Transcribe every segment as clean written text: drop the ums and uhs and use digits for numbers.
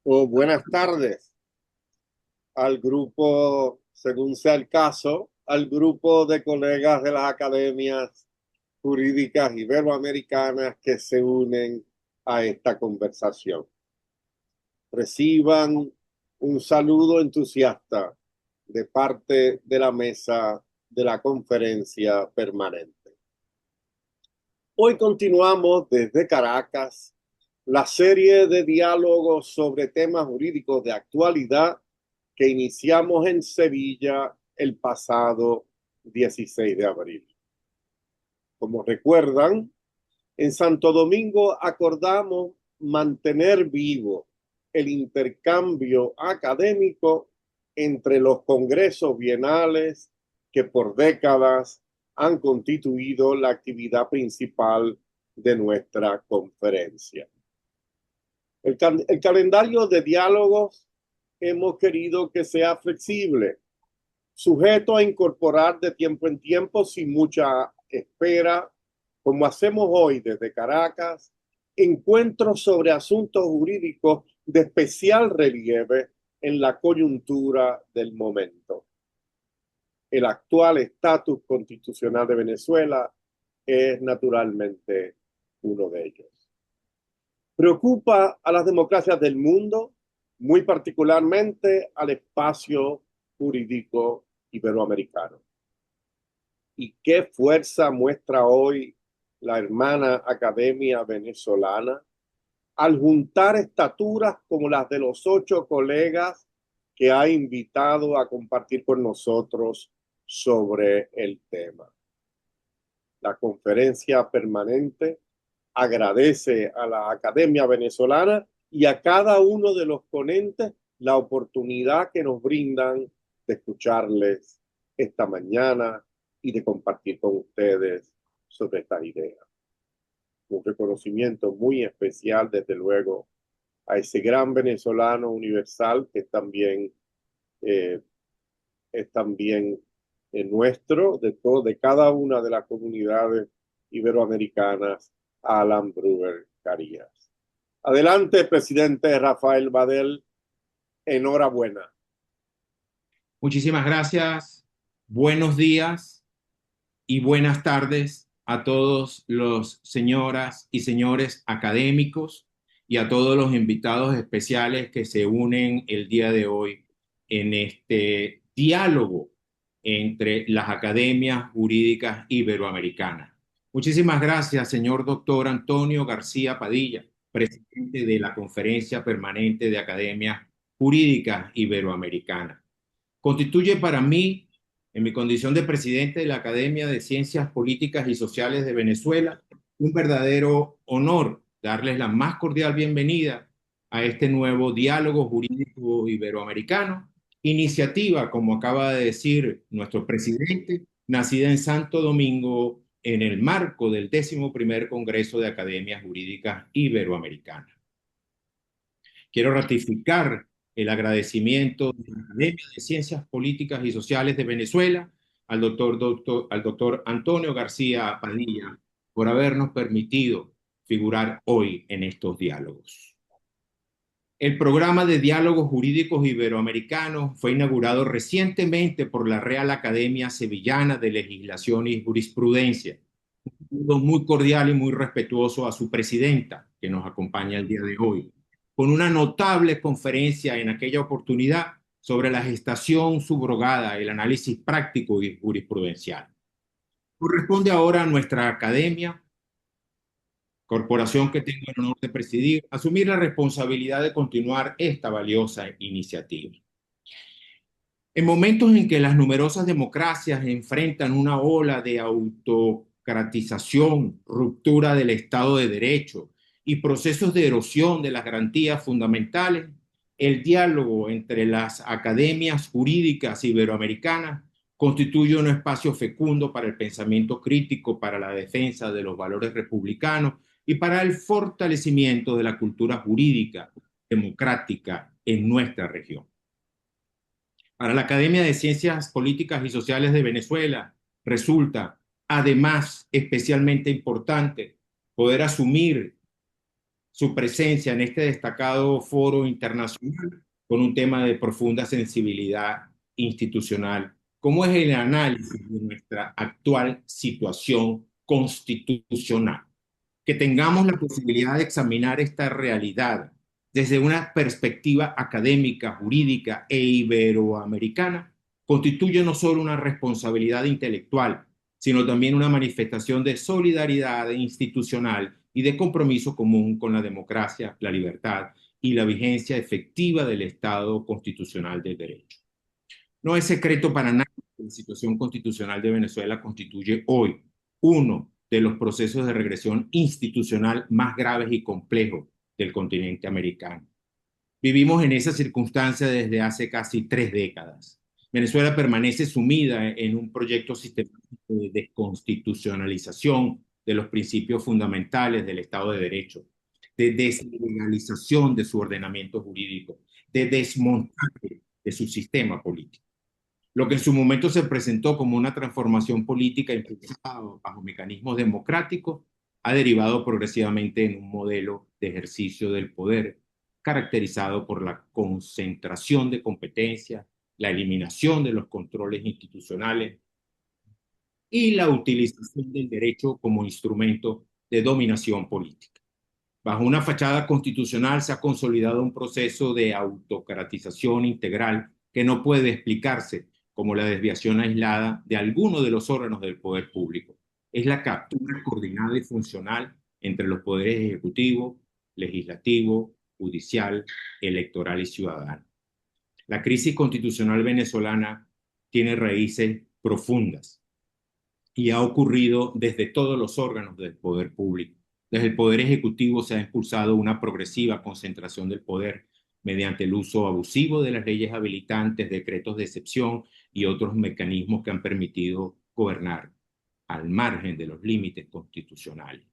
O buenas tardes al grupo, según sea el caso, al grupo de colegas de las academias jurídicas iberoamericanas que se unen a esta conversación. Reciban un saludo entusiasta de parte de la mesa de la conferencia permanente. Hoy continuamos desde Caracas la serie de diálogos sobre temas jurídicos de actualidad que iniciamos en Sevilla el pasado 16 de abril. Como recuerdan, en Santo Domingo acordamos mantener vivo el intercambio académico entre los congresos bienales que por décadas han constituido la actividad principal de nuestra conferencia. El calendario de diálogos hemos querido que sea flexible, sujeto a incorporar de tiempo en tiempo sin mucha espera, como hacemos hoy desde Caracas, encuentros sobre asuntos jurídicos de especial relieve en la coyuntura del momento. El actual estatus constitucional de Venezuela es naturalmente uno de ellos. Preocupa a las democracias del mundo, muy particularmente al espacio jurídico iberoamericano. ¿Y qué fuerza muestra hoy la hermana Academia Venezolana al juntar estaturas como las de los 8 colegas que ha invitado a compartir con nosotros sobre el tema? La conferencia permanente agradece a la Academia Venezolana y a cada uno de los ponentes la oportunidad que nos brindan de escucharles esta mañana y de compartir con ustedes sobre estas ideas. Un reconocimiento muy especial, desde luego, a ese gran venezolano universal que eh, es también nuestro, de cada una de las comunidades iberoamericanas, Alan Brewer Carías. Adelante, presidente Rafael Badel, enhorabuena. Muchísimas gracias, buenos días y buenas tardes a todos los señoras y señores académicos y a todos los invitados especiales que se unen el día de hoy en este diálogo entre las academias jurídicas iberoamericanas. Muchísimas gracias, señor doctor Antonio García Padilla, presidente de la Conferencia Permanente de Academias Jurídicas Iberoamericanas. Constituye para mí, en mi condición de presidente de la Academia de Ciencias Políticas y Sociales de Venezuela, un verdadero honor darles la más cordial bienvenida a este nuevo diálogo jurídico iberoamericano, iniciativa, como acaba de decir nuestro presidente, nacida en Santo Domingo en el marco del 11º Congreso de Academias Jurídicas Iberoamericanas. Quiero ratificar el agradecimiento de la Academia de Ciencias Políticas y Sociales de Venezuela al doctor Antonio García Padilla por habernos permitido figurar hoy en estos diálogos. El programa de diálogos jurídicos iberoamericanos fue inaugurado recientemente por la Real Academia Sevillana de Legislación y Jurisprudencia. Un saludo muy cordial y muy respetuoso a su presidenta, que nos acompaña el día de hoy, con una notable conferencia en aquella oportunidad sobre la gestación subrogada, el análisis práctico y jurisprudencial. Corresponde ahora a nuestra academia, corporación que tengo el honor de presidir, asumir la responsabilidad de continuar esta valiosa iniciativa. En momentos en que las numerosas democracias enfrentan una ola de autocratización, ruptura del Estado de Derecho y procesos de erosión de las garantías fundamentales, el diálogo entre las academias jurídicas iberoamericanas constituye un espacio fecundo para el pensamiento crítico, para la defensa de los valores republicanos y para el fortalecimiento de la cultura jurídica democrática en nuestra región. Para la Academia de Ciencias Políticas y Sociales de Venezuela resulta, además, especialmente importante poder asumir su presencia en este destacado foro internacional con un tema de profunda sensibilidad institucional, como es el análisis de nuestra actual situación constitucional. Que tengamos la posibilidad de examinar esta realidad desde una perspectiva académica, jurídica e iberoamericana, constituye no solo una responsabilidad intelectual, sino también una manifestación de solidaridad institucional y de compromiso común con la democracia, la libertad y la vigencia efectiva del Estado constitucional de derecho. No es secreto para nadie que la situación constitucional de Venezuela constituye hoy uno de los procesos de regresión institucional más graves y complejos del continente americano. Vivimos en esa circunstancia desde hace casi 3 décadas. Venezuela permanece sumida en un proyecto sistemático de desconstitucionalización de los principios fundamentales del Estado de Derecho, de deslegalización de su ordenamiento jurídico, de desmontaje de su sistema político. Lo que en su momento se presentó como una transformación política impulsada bajo mecanismos democráticos ha derivado progresivamente en un modelo de ejercicio del poder caracterizado por la concentración de competencias, la eliminación de los controles institucionales y la utilización del derecho como instrumento de dominación política. Bajo una fachada constitucional se ha consolidado un proceso de autocratización integral que no puede explicarse como la desviación aislada de alguno de los órganos del poder público. Es la captura coordinada y funcional entre los poderes ejecutivo, legislativo, judicial, electoral y ciudadano. La crisis constitucional venezolana tiene raíces profundas y ha ocurrido desde todos los órganos del poder público. Desde el Poder Ejecutivo se ha impulsado una progresiva concentración del poder mediante el uso abusivo de las leyes habilitantes, decretos de excepción y otros mecanismos que han permitido gobernar al margen de los límites constitucionales.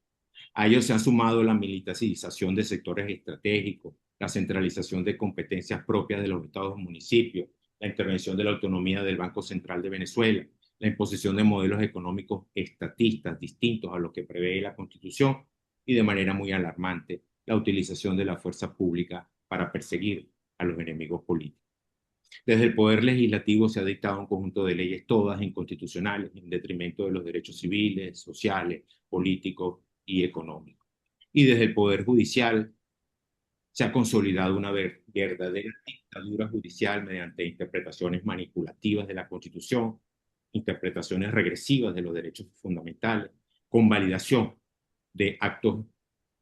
A ello se ha sumado la militarización de sectores estratégicos, la centralización de competencias propias de los estados y municipios, la intervención de la autonomía del Banco Central de Venezuela, la imposición de modelos económicos estatistas distintos a lo que prevé la Constitución y, de manera muy alarmante, la utilización de la fuerza pública para perseguir a los enemigos políticos. Desde el Poder Legislativo se ha dictado un conjunto de leyes todas inconstitucionales en detrimento de los derechos civiles, sociales, políticos y económicos. Y desde el Poder Judicial se ha consolidado una verdadera dictadura judicial mediante interpretaciones manipulativas de la Constitución, interpretaciones regresivas de los derechos fundamentales, convalidación de actos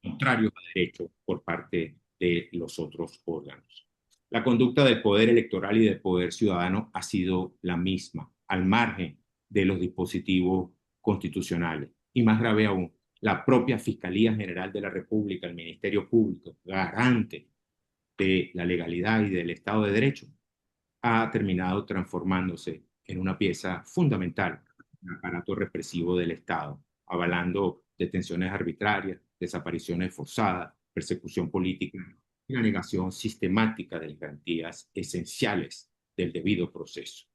contrarios a derecho por parte de los otros órganos. La conducta del poder electoral y del poder ciudadano ha sido la misma, al margen de los dispositivos constitucionales. Y más grave aún, la propia Fiscalía General de la República, el Ministerio Público, garante de la legalidad y del Estado de Derecho, ha terminado transformándose en una pieza fundamental del aparato represivo del Estado, avalando detenciones arbitrarias, desapariciones forzadas, persecución política y la negación sistemática de las garantías esenciales del debido proceso.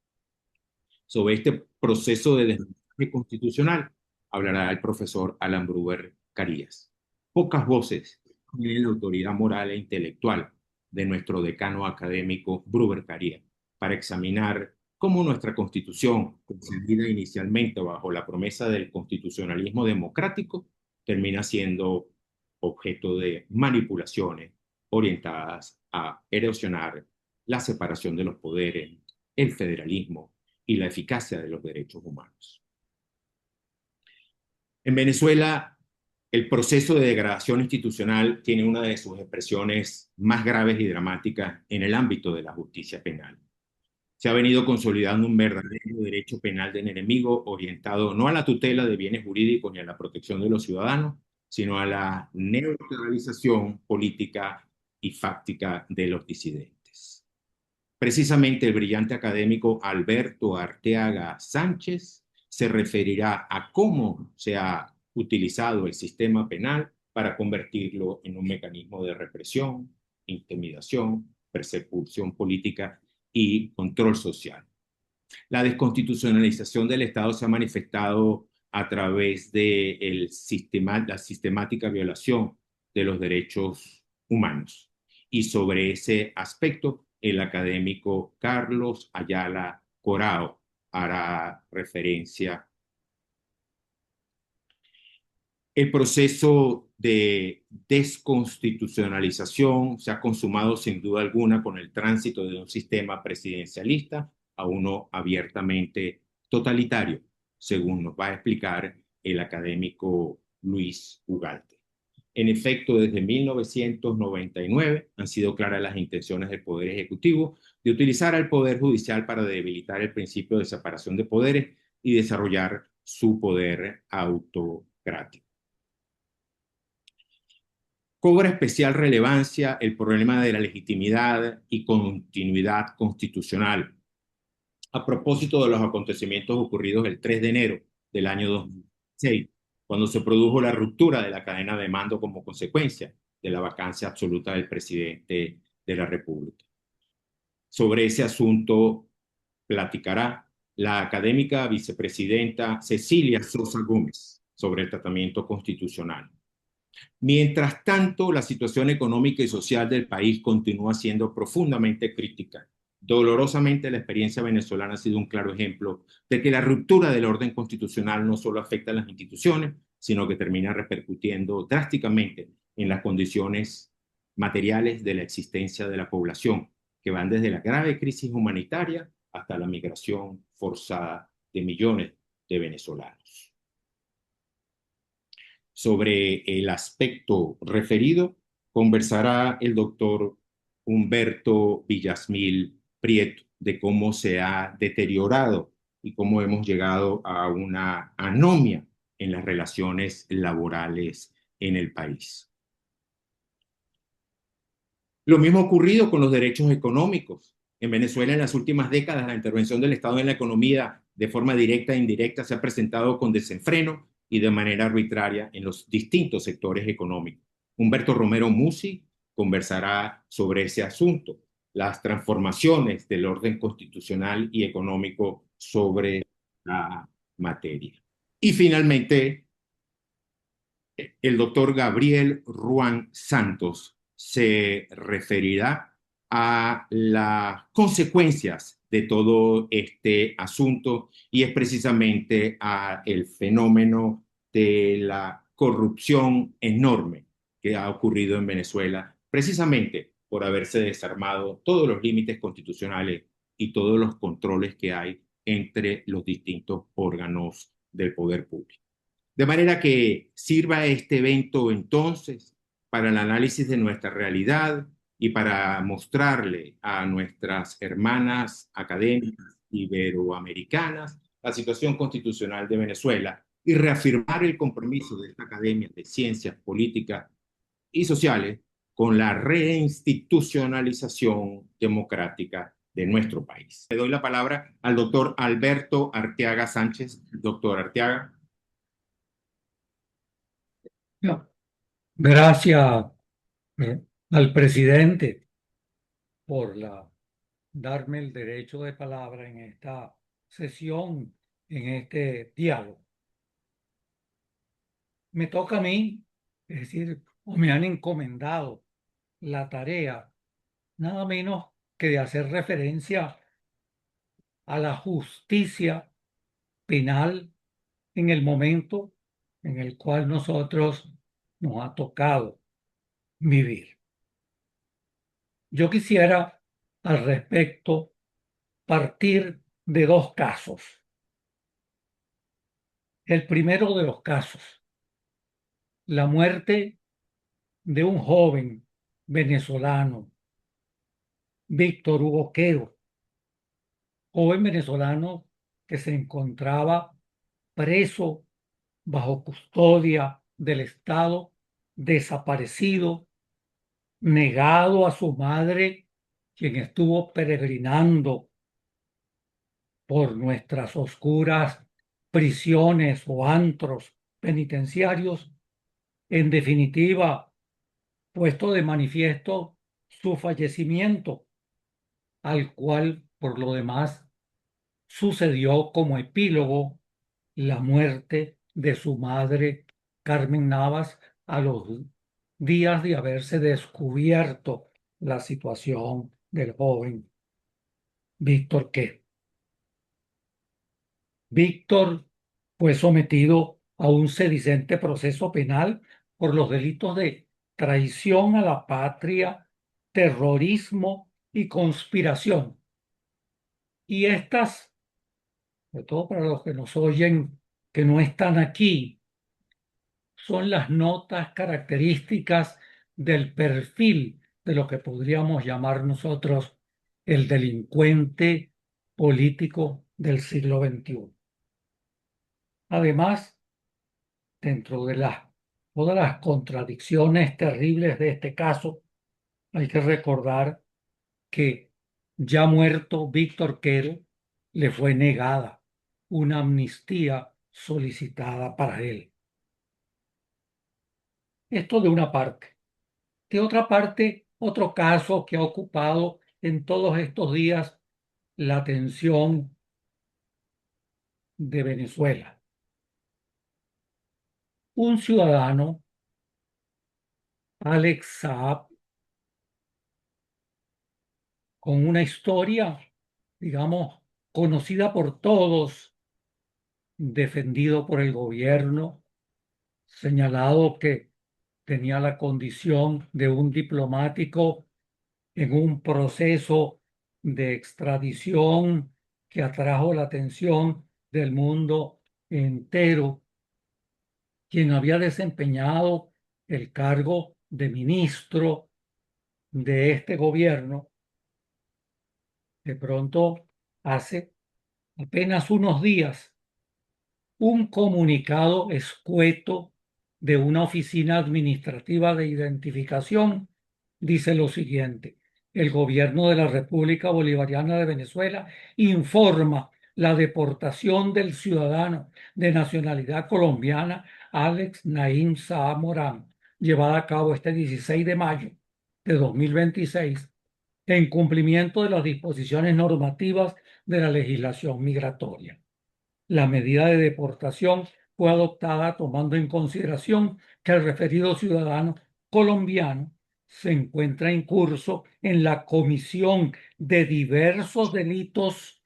Sobre este proceso de desmontaje constitucional hablará el profesor Alan Bruber Carías. Pocas voces tienen la autoridad moral e intelectual de nuestro decano académico Bruber Carías para examinar cómo nuestra Constitución, concebida inicialmente bajo la promesa del constitucionalismo democrático, termina siendo objeto de manipulaciones orientadas a erosionar la separación de los poderes, el federalismo y la eficacia de los derechos humanos. En Venezuela, el proceso de degradación institucional tiene una de sus expresiones más graves y dramáticas en el ámbito de la justicia penal. Se ha venido consolidando un verdadero derecho penal del enemigo orientado no a la tutela de bienes jurídicos ni a la protección de los ciudadanos, sino a la neutralización política y fáctica de los disidentes. Precisamente el brillante académico Alberto Arteaga Sánchez se referirá a cómo se ha utilizado el sistema penal para convertirlo en un mecanismo de represión, intimidación, persecución política y control social. La desconstitucionalización del Estado se ha manifestado a través de la sistemática violación de los derechos humanos. Y sobre ese aspecto, el académico Carlos Ayala Corao hará referencia. El proceso de desconstitucionalización se ha consumado sin duda alguna con el tránsito de un sistema presidencialista a uno abiertamente totalitario, según nos va a explicar el académico Luis Ugarte. En efecto, desde 1999 han sido claras las intenciones del Poder Ejecutivo de utilizar al Poder Judicial para debilitar el principio de separación de poderes y desarrollar su poder autocrático. Cobra especial relevancia el problema de la legitimidad y continuidad constitucional. A propósito de los acontecimientos ocurridos el 3 de enero del año 2006, cuando se produjo la ruptura de la cadena de mando como consecuencia de la vacancia absoluta del presidente de la República. Sobre ese asunto platicará la académica vicepresidenta Cecilia Sosa Gómez sobre el tratamiento constitucional. Mientras tanto, la situación económica y social del país continúa siendo profundamente crítica. Dolorosamente, la experiencia venezolana ha sido un claro ejemplo de que la ruptura del orden constitucional no solo afecta a las instituciones, sino que termina repercutiendo drásticamente en las condiciones materiales de la existencia de la población, que van desde la grave crisis humanitaria hasta la migración forzada de millones de venezolanos. Sobre el aspecto referido, conversará el doctor Humberto Villasmil Prieto de cómo se ha deteriorado y cómo hemos llegado a una anomia en las relaciones laborales en el país. Lo mismo ha ocurrido con los derechos económicos. En Venezuela, en las últimas décadas, la intervención del Estado en la economía de forma directa e indirecta se ha presentado con desenfreno y de manera arbitraria en los distintos sectores económicos. Humberto Romero Musi conversará sobre ese asunto, las transformaciones del orden constitucional y económico sobre la materia. Y finalmente, el doctor Gabriel Ruán Santos se referirá a las consecuencias de todo este asunto y es precisamente a el fenómeno de la corrupción enorme que ha ocurrido en Venezuela, precisamente por haberse desarmado todos los límites constitucionales y todos los controles que hay entre los distintos órganos del poder público. De manera que sirva este evento entonces para el análisis de nuestra realidad y para mostrarle a nuestras hermanas académicas iberoamericanas la situación constitucional de Venezuela y reafirmar el compromiso de esta Academia de Ciencias Políticas y Sociales con la reinstitucionalización democrática de nuestro país. Le doy la palabra al doctor Alberto Arteaga Sánchez. Doctor Arteaga. Gracias al presidente por darme el derecho de palabra en esta sesión, en este diálogo. Me toca a mí, es decir, o me han encomendado la tarea, nada menos que de hacer referencia a la justicia penal en el momento en el cual nosotros nos ha tocado vivir. Yo quisiera al respecto partir de dos casos. El primero de los casos, la muerte de un joven venezolano, Víctor Hugo Quero, joven venezolano que se encontraba preso bajo custodia del Estado, desaparecido, negado a su madre, quien estuvo peregrinando por nuestras oscuras prisiones o antros penitenciarios, en definitiva, puesto de manifiesto su fallecimiento, al cual, por lo demás, sucedió como epílogo la muerte de su madre, Carmen Navas, a los días de haberse descubierto la situación del joven Víctor Quer. Víctor fue sometido a un sedicente proceso penal por los delitos de traición a la patria, terrorismo y conspiración. Y estas, sobre todo para los que nos oyen que no están aquí, son las notas características del perfil de lo que podríamos llamar nosotros el delincuente político del siglo XXI. Además, dentro de todas las contradicciones terribles de este caso, hay que recordar que ya muerto Víctor Quero, le fue negada una amnistía solicitada para él. Esto de una parte. De otra parte, otro caso que ha ocupado en todos estos días la atención de Venezuela. Un ciudadano, Alex Saab, con una historia, digamos, conocida por todos, defendido por el gobierno, señalado que tenía la condición de un diplomático en un proceso de extradición que atrajo la atención del mundo entero, quien había desempeñado el cargo de ministro de este gobierno, de pronto hace apenas unos días un comunicado escueto de una oficina administrativa de identificación dice lo siguiente: el gobierno de la República Bolivariana de Venezuela informa la deportación del ciudadano de nacionalidad colombiana Alex Naim Saab Morán, llevada a cabo este 16 de mayo de 2026, en cumplimiento de las disposiciones normativas de la legislación migratoria. La medida de deportación fue adoptada tomando en consideración que el referido ciudadano colombiano se encuentra en curso en la comisión de diversos delitos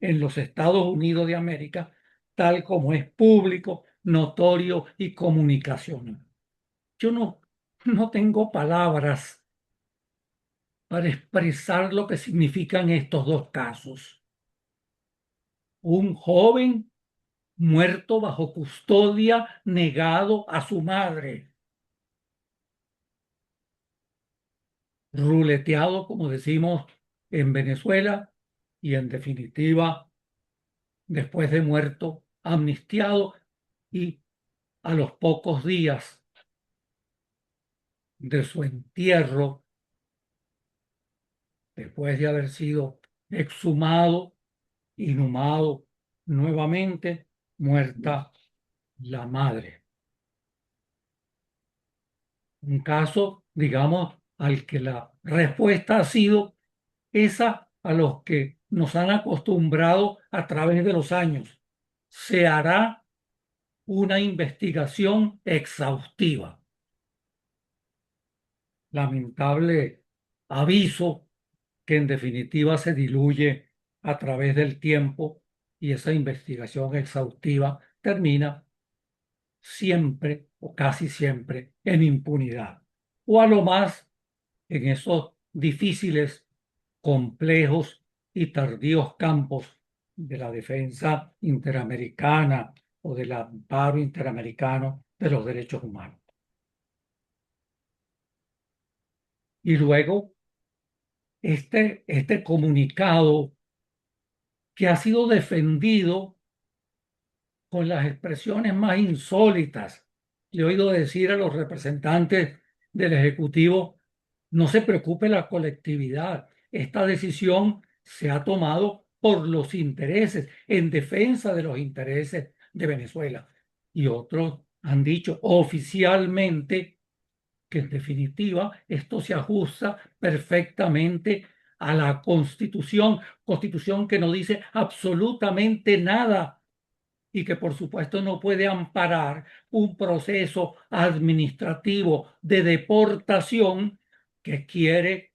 en los Estados Unidos de América, tal como es público, notorio y comunicacional. Yo no tengo palabras para expresar lo que significan estos dos casos. Un joven muerto bajo custodia, negado a su madre, ruleteado, como decimos en Venezuela, y en definitiva, después de muerto, amnistiado, y a los pocos días de su entierro, después de haber sido exhumado, inhumado nuevamente, muerta la madre. Un caso, digamos, al que la respuesta ha sido esa a los que nos han acostumbrado a través de los años. Se hará una investigación exhaustiva. Lamentable aviso que en definitiva se diluye a través del tiempo, y esa investigación exhaustiva termina siempre o casi siempre en impunidad, o a lo más en esos difíciles, complejos y tardíos campos de la defensa interamericana o del amparo interamericano de los derechos humanos. Y luego este comunicado, que ha sido defendido con las expresiones más insólitas. Le he oído decir a los representantes del Ejecutivo: no se preocupe la colectividad, esta decisión se ha tomado por los intereses, en defensa de los intereses de Venezuela. Y otros han dicho oficialmente que en definitiva esto se ajusta perfectamente a la Constitución, Constitución que no dice absolutamente nada y que por supuesto no puede amparar un proceso administrativo de deportación que quiere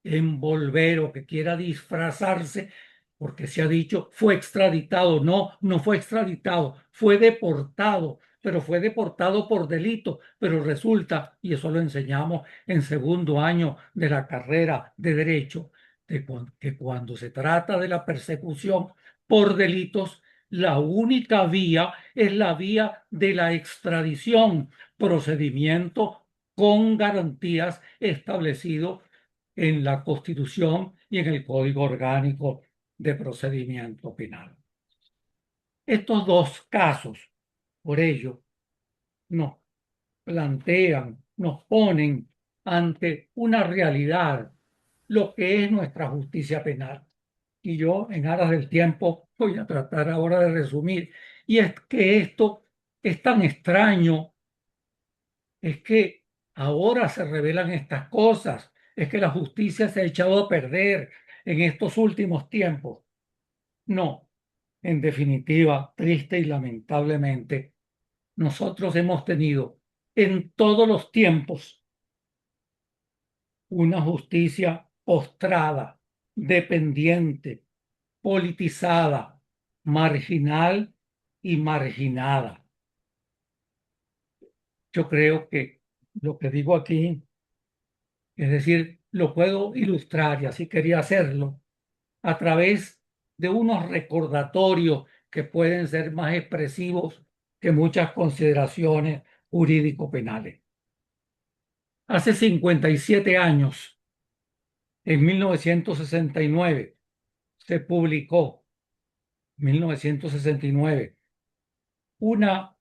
envolver o que quiera disfrazarse, porque se ha dicho fue extraditado. No, no fue extraditado, fue deportado, pero fue deportado por delito. Pero resulta, y eso lo enseñamos en segundo año de la carrera de Derecho, que cuando se trata de la persecución por delitos, la única vía es la vía de la extradición, procedimiento con garantías establecido en la Constitución y en el Código Orgánico de Procedimiento Penal. Estos dos casos, por ello, nos plantean, nos ponen ante una realidad, lo que es nuestra justicia penal. Y yo, en aras del tiempo, voy a tratar ahora de resumir. Y es que esto es tan extraño, es que ahora se revelan estas cosas, es que la justicia se ha echado a perder en estos últimos tiempos. No, en definitiva, triste y lamentablemente, nosotros hemos tenido en todos los tiempos una justicia postrada, dependiente, politizada, marginal y marginada. Yo creo que lo que digo aquí, es decir, lo puedo ilustrar y así quería hacerlo a través de unos recordatorios que pueden ser más expresivos que muchas consideraciones jurídico-penales. Hace 57 años, en 1969, se publicó, 1969, una,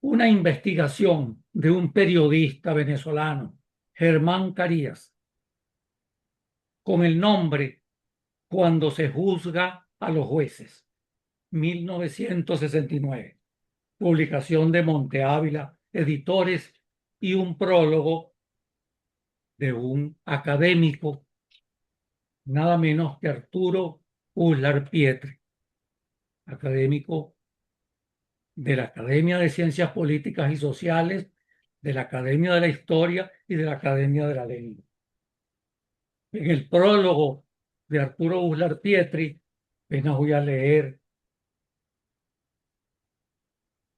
una investigación de un periodista venezolano, Germán Carías, con el nombre Cuando se juzga a los jueces, 1969, publicación de Monte Ávila, editores, y un prólogo de un académico, nada menos que Arturo Uslar Pietri, académico de la Academia de Ciencias Políticas y Sociales, de la Academia de la Historia y de la Academia de la Lengua. En el prólogo de Arturo Uslar Pietri, apenas voy a leer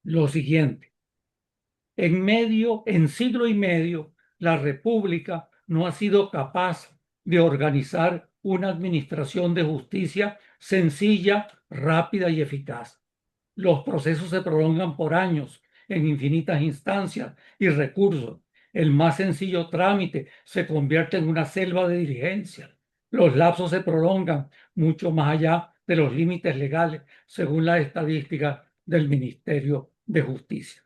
lo siguiente. En siglo y medio, la República no ha sido capaz de organizar una administración de justicia sencilla, rápida y eficaz. Los procesos se prolongan por años en infinitas instancias y recursos. El más sencillo trámite se convierte en una selva de diligencias. Los lapsos se prolongan mucho más allá de los límites legales, según las estadísticas del Ministerio de Justicia.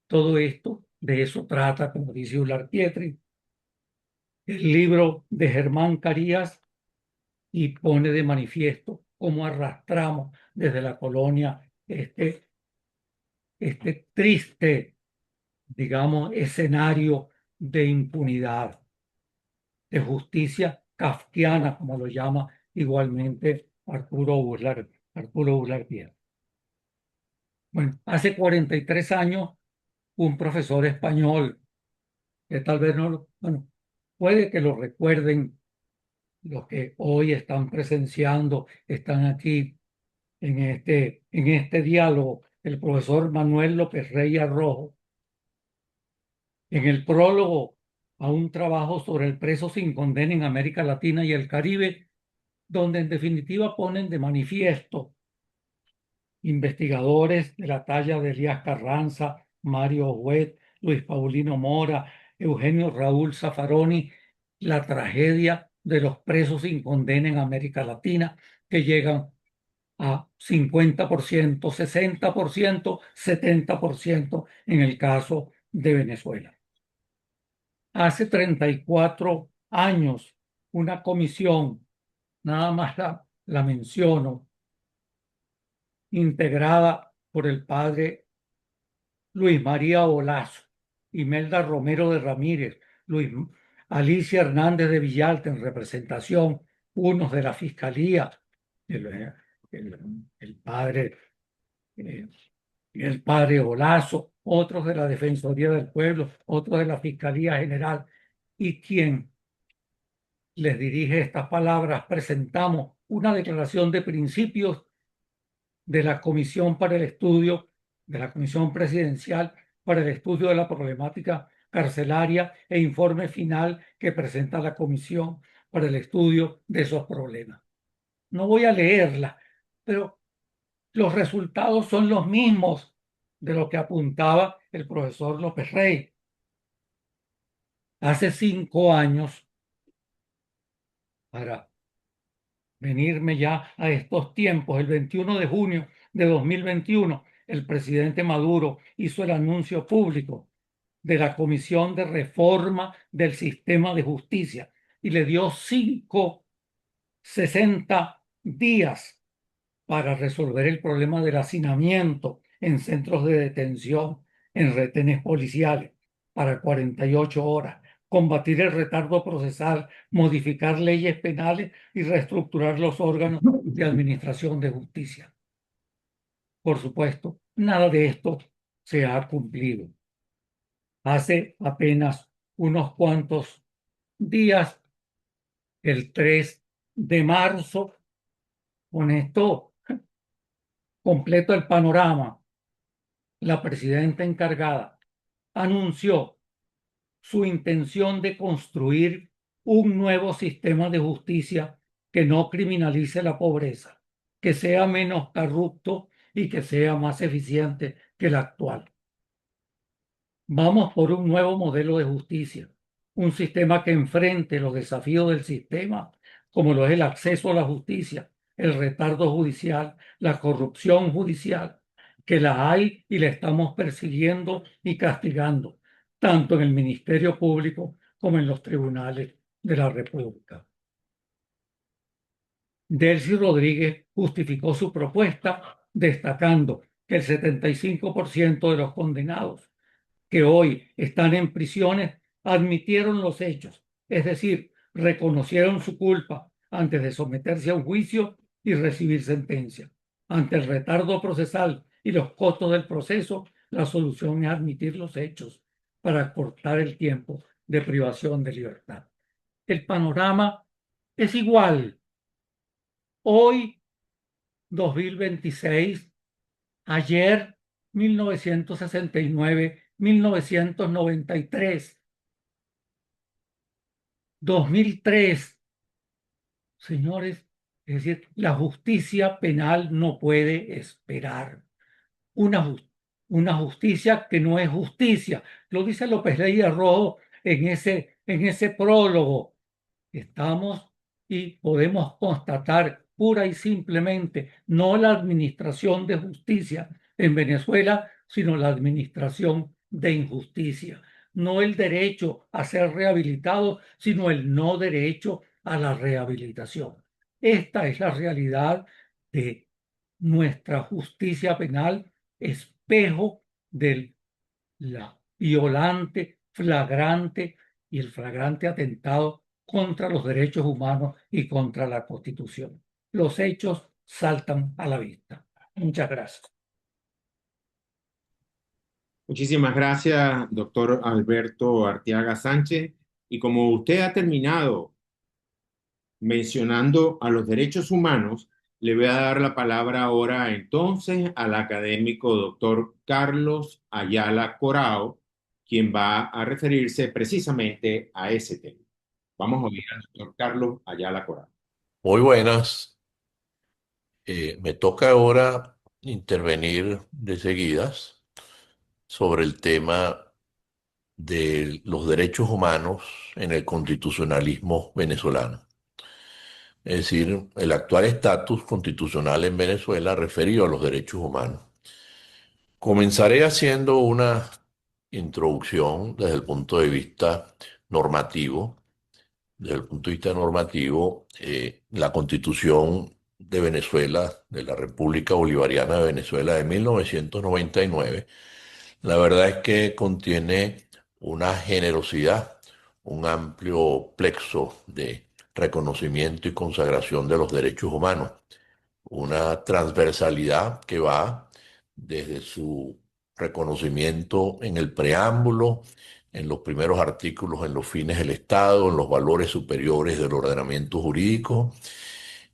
Todo esto, de eso trata, como dice Ular Pietri, el libro de Germán Carías, y pone de manifiesto cómo arrastramos desde la colonia este triste, digamos, escenario de impunidad, de justicia kafkiana, como lo llama igualmente Arturo Uslar Pietri. Bueno, hace 43 años, un profesor español, que tal vez no lo, bueno, puede que lo recuerden los que hoy están presenciando, están aquí en este diálogo, el profesor Manuel López Rey Arrojo, en el prólogo a un trabajo sobre el preso sin condena en América Latina y el Caribe, donde en definitiva ponen de manifiesto investigadores de la talla de Elías Carranza, Mario Huet, Luis Paulino Mora, Eugenio Raúl Zaffaroni, la tragedia de los presos sin condena en América Latina, que llegan a 50%, 60%, 70% en el caso de Venezuela. Hace 34 años, una comisión, nada más la menciono, integrada por el padre Luis María Olazo, Imelda Romero de Ramírez, Alicia Hernández de Villalta en representación, unos de la Fiscalía, el padre eh, el padre Olazo, otros de la Defensoría del Pueblo, otros de la Fiscalía General, y quien les dirige estas palabras, presentamos una declaración de principios de la Comisión para el Estudio, de la Comisión Presidencial para el Estudio de la Problemática Carcelaria e informe final que presenta la Comisión para el Estudio de esos problemas. No voy a leerla, pero los resultados son los mismos de lo que apuntaba el profesor López Rey. Hace 5 años, para venirme ya a estos tiempos, el 21 de junio de 2021, el presidente Maduro hizo el anuncio público de la Comisión de Reforma del Sistema de Justicia y le dio 60 días para resolver el problema del hacinamiento en centros de detención, en retenes policiales, para 48 horas, combatir el retardo procesal, modificar leyes penales y reestructurar los órganos de administración de justicia. Por supuesto, nada de esto se ha cumplido. Hace apenas unos cuantos días, el 3 de marzo, con esto completo el panorama, la presidenta encargada anunció su intención de construir un nuevo sistema de justicia que no criminalice la pobreza, que sea menos corrupto y que sea más eficiente que el actual. Vamos por un nuevo modelo de justicia, un sistema que enfrente los desafíos del sistema, como lo es el acceso a la justicia, el retardo judicial, la corrupción judicial, que la hay y la estamos persiguiendo y castigando, tanto en el Ministerio Público como en los tribunales de la República. Delcy Rodríguez justificó su propuesta destacando que el 75% de los condenados que hoy están en prisiones admitieron los hechos, es decir, reconocieron su culpa antes de someterse a un juicio y recibir sentencia. Ante el retardo procesal y los costos del proceso, la solución es admitir los hechos para cortar el tiempo de privación de libertad. El panorama es igual. Hoy, 2026, ayer, 1969, 1993, 2003. Señores, es decir, la justicia penal no puede esperar. Una, una justicia que no es justicia. Lo dice López Rey Rojo en ese prólogo. Estamos y podemos constatar pura y simplemente no la administración de justicia en Venezuela, sino la administración de injusticia. No el derecho a ser rehabilitado, sino el no derecho a la rehabilitación. Esta es la realidad de nuestra justicia penal, espejo de la violante, flagrante y el flagrante atentado contra los derechos humanos y contra la Constitución. Los hechos saltan a la vista. Muchas gracias. Muchísimas gracias, doctor Alberto Arteaga Sánchez. Y como usted ha terminado mencionando a los derechos humanos, le voy a dar la palabra ahora entonces al académico doctor Carlos Ayala Corao, quien va a referirse precisamente a ese tema. Vamos a oír al doctor Carlos Ayala Corao. Muy buenas. Me toca ahora intervenir de seguidas sobre el tema de los derechos humanos en el constitucionalismo venezolano. Es decir, el actual estatus constitucional en Venezuela referido a los derechos humanos. Comenzaré haciendo una introducción desde el punto de vista normativo. Desde el punto de vista normativo, la Constitución de Venezuela, de la República Bolivariana de Venezuela de 1999, la verdad es que contiene una generosidad, un amplio plexo de reconocimiento y consagración de los derechos humanos, una transversalidad que va desde su reconocimiento en el preámbulo, en los primeros artículos, en los fines del Estado, en los valores superiores del ordenamiento jurídico.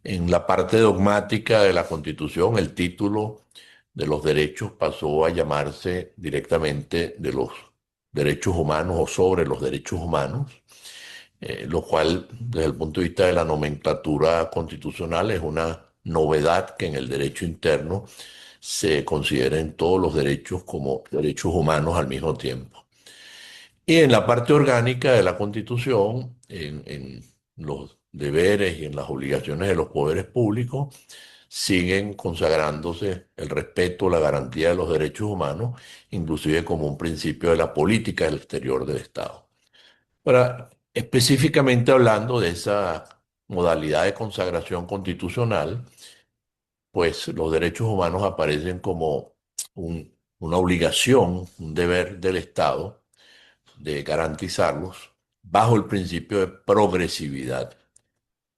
En la parte dogmática de la Constitución, el título de los derechos pasó a llamarse directamente de los derechos humanos o sobre los derechos humanos, lo cual desde el punto de vista de la nomenclatura constitucional es una novedad que en el derecho interno se consideren todos los derechos como derechos humanos al mismo tiempo. Y en la parte orgánica de la Constitución, en los deberes y en las obligaciones de los poderes públicos, siguen consagrándose el respeto, la garantía de los derechos humanos, inclusive como un principio de la política del exterior del Estado. Ahora, específicamente hablando de esa modalidad de consagración constitucional, pues los derechos humanos aparecen como una obligación, un deber del Estado de garantizarlos bajo el principio de progresividad.